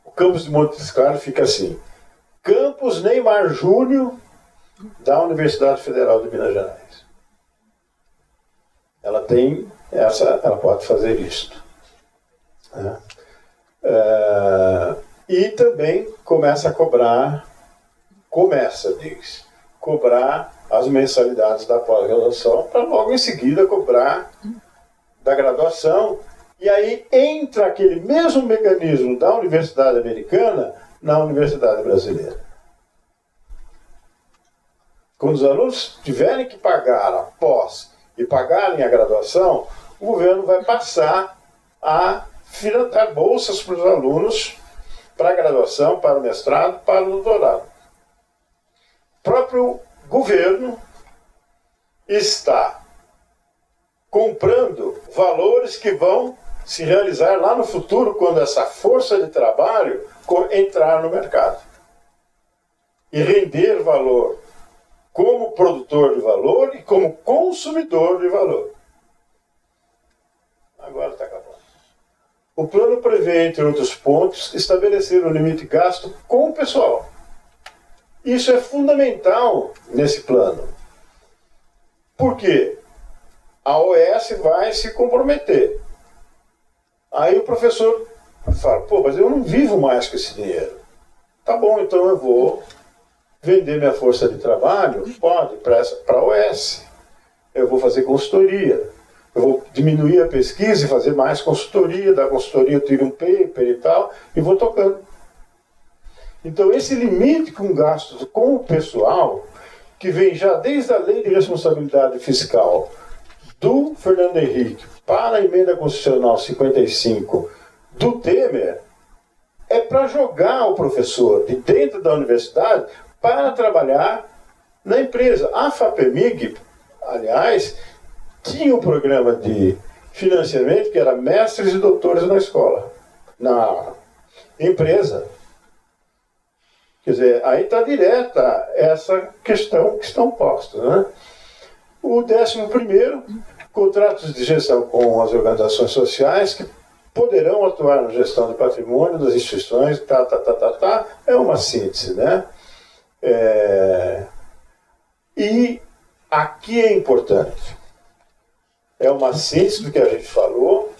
O campus de Montes Claros fica assim: Campus Neymar Júnior da Universidade Federal de Minas Gerais. Ela pode fazer isto, né? E também começa a cobrar as mensalidades da pós-graduação, para logo em seguida cobrar da graduação. E aí entra aquele mesmo mecanismo da Universidade Americana na Universidade Brasileira. Quando os alunos tiverem que pagar a pós e pagarem a graduação, o governo vai passar a dar bolsas para os alunos para a graduação, para o mestrado, para o doutorado. O próprio governo está comprando valores que vão se realizar lá no futuro, quando essa força de trabalho entrar no mercado e render valor como produtor de valor e como consumidor de valor. Agora está acabando. O plano prevê, entre outros pontos, estabelecer um limite de gasto com o pessoal. Isso é fundamental nesse plano. Por quê? A OS vai se comprometer. Aí o professor fala: pô, mas eu não vivo mais com esse dinheiro. Tá bom, então eu vou vender minha força de trabalho, pode, para a OS. Eu vou fazer consultoria. Eu vou diminuir a pesquisa e fazer mais consultoria. Da consultoria eu tiro um paper e tal, e vou tocando. Então esse limite com gastos com o pessoal, que vem já desde a Lei de Responsabilidade Fiscal do Fernando Henrique para a Emenda Constitucional 55 do Temer, é para jogar o professor de dentro da universidade para trabalhar na empresa. A FAPEMIG, aliás, tinha um programa de financiamento que era mestres e doutores na escola, na empresa. Quer dizer, aí está direta essa questão que estão postas, né? O 11º, contratos de gestão com as organizações sociais que poderão atuar na gestão de patrimônio das instituições, é uma síntese, né? E aqui é importante, é uma síntese do que a gente falou,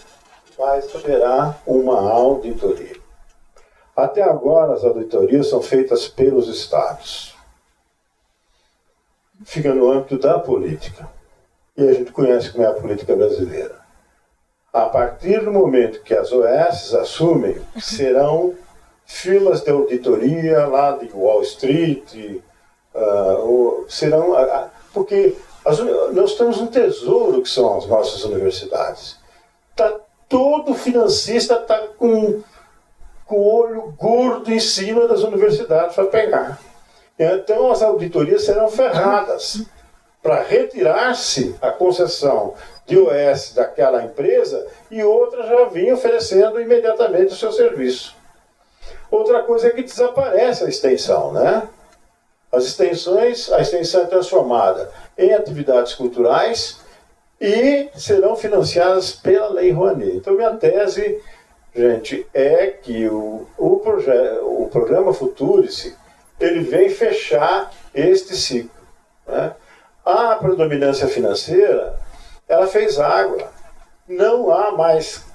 mas haverá uma auditoria. Até agora as auditorias são feitas pelos estados. Fica no âmbito da política. E a gente conhece como é a política brasileira. A partir do momento que as OS assumem, serão firmas de auditoria lá de Wall Street, porque Nós temos um tesouro que são as nossas universidades. Todo financista está com o olho gordo em cima das universidades para pegar. Então as auditorias serão ferradas para retirar-se a concessão de OS daquela empresa e outra já vinha oferecendo imediatamente o seu serviço. Outra coisa é que desaparece a extensão, né? A extensão é transformada em atividades culturais e serão financiadas pela Lei Rouanet. Então, minha tese, gente, é que o programa Futurice, ele vem fechar este ciclo, né? A predominância financeira, ela fez água. Não há mais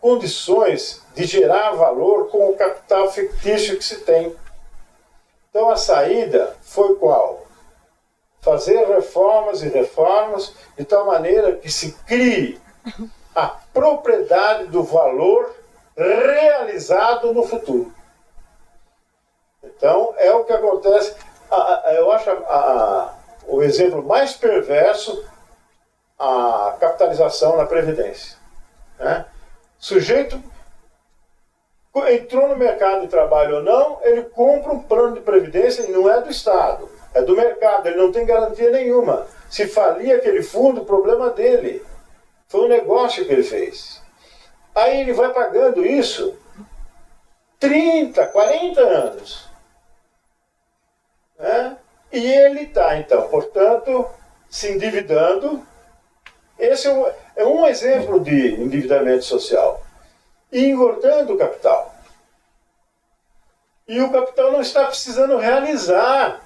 condições de gerar valor com o capital fictício que se tem. Então a saída foi qual? Fazer reformas e reformas de tal maneira que se crie a propriedade do valor realizado no futuro. Então é o que acontece. Eu acho o exemplo mais perverso a capitalização na Previdência, né? Sujeito entrou no mercado de trabalho ou não, ele compra um plano de previdência e não é do Estado, é do mercado, ele não tem garantia nenhuma. Se falir aquele fundo, o problema dele. Foi um negócio que ele fez. Aí ele vai pagando isso 30, 40 anos. Né? E ele está, então, portanto, se endividando. Esse é um exemplo de endividamento social. E engordando o capital. E o capital não está precisando realizar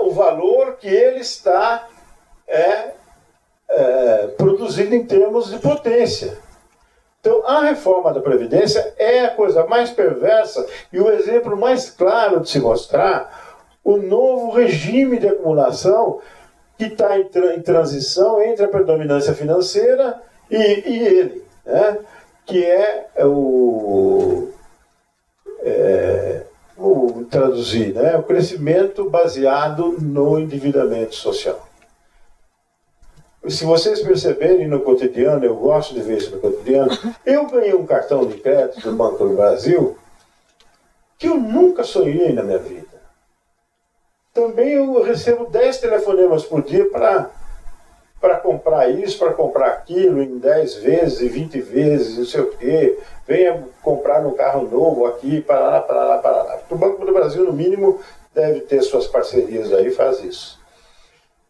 o valor que ele está produzindo em termos de potência. Então, a reforma da Previdência é a coisa mais perversa e o exemplo mais claro de se mostrar o novo regime de acumulação que está em transição entre a predominância financeira e ele, né? Que vou traduzir, né? O crescimento baseado no endividamento social. Se vocês perceberem no cotidiano, eu gosto de ver isso no cotidiano, eu ganhei um cartão de crédito do Banco do Brasil que eu nunca sonhei na minha vida. Também eu recebo 10 telefonemas por dia para comprar isso, para comprar aquilo, em 10 vezes, em 20 vezes, não sei o quê. Venha comprar um carro novo aqui, para lá. O Banco do Brasil, no mínimo, deve ter suas parcerias aí, faz isso.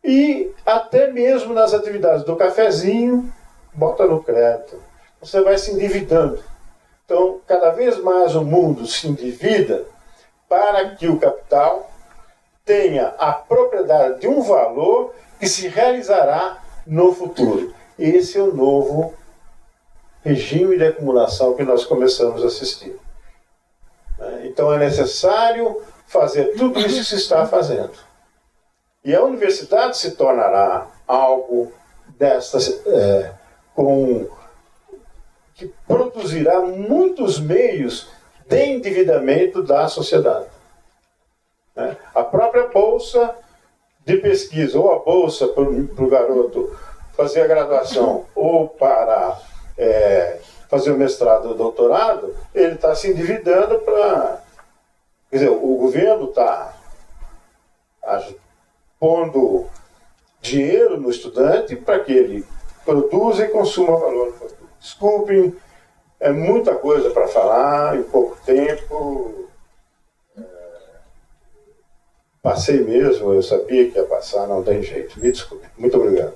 E até mesmo nas atividades do cafezinho, bota no crédito. Você vai se endividando. Então, cada vez mais o mundo se endivida para que o capital tenha a propriedade de um valor que se realizará no futuro. Esse é o novo regime de acumulação que nós começamos a assistir. Então é necessário fazer tudo isso que se está fazendo. E a universidade se tornará algo que produzirá muitos meios de endividamento da sociedade. A própria bolsa de pesquisa, ou a bolsa para o garoto fazer a graduação, ou para fazer o mestrado ou doutorado, ele está se endividando para... Quer dizer, o governo está pondo dinheiro no estudante para que ele produza e consuma valor. Desculpem, é muita coisa para falar em pouco tempo. Passei mesmo, eu sabia que ia passar, não tem jeito. Me desculpe. Muito obrigado.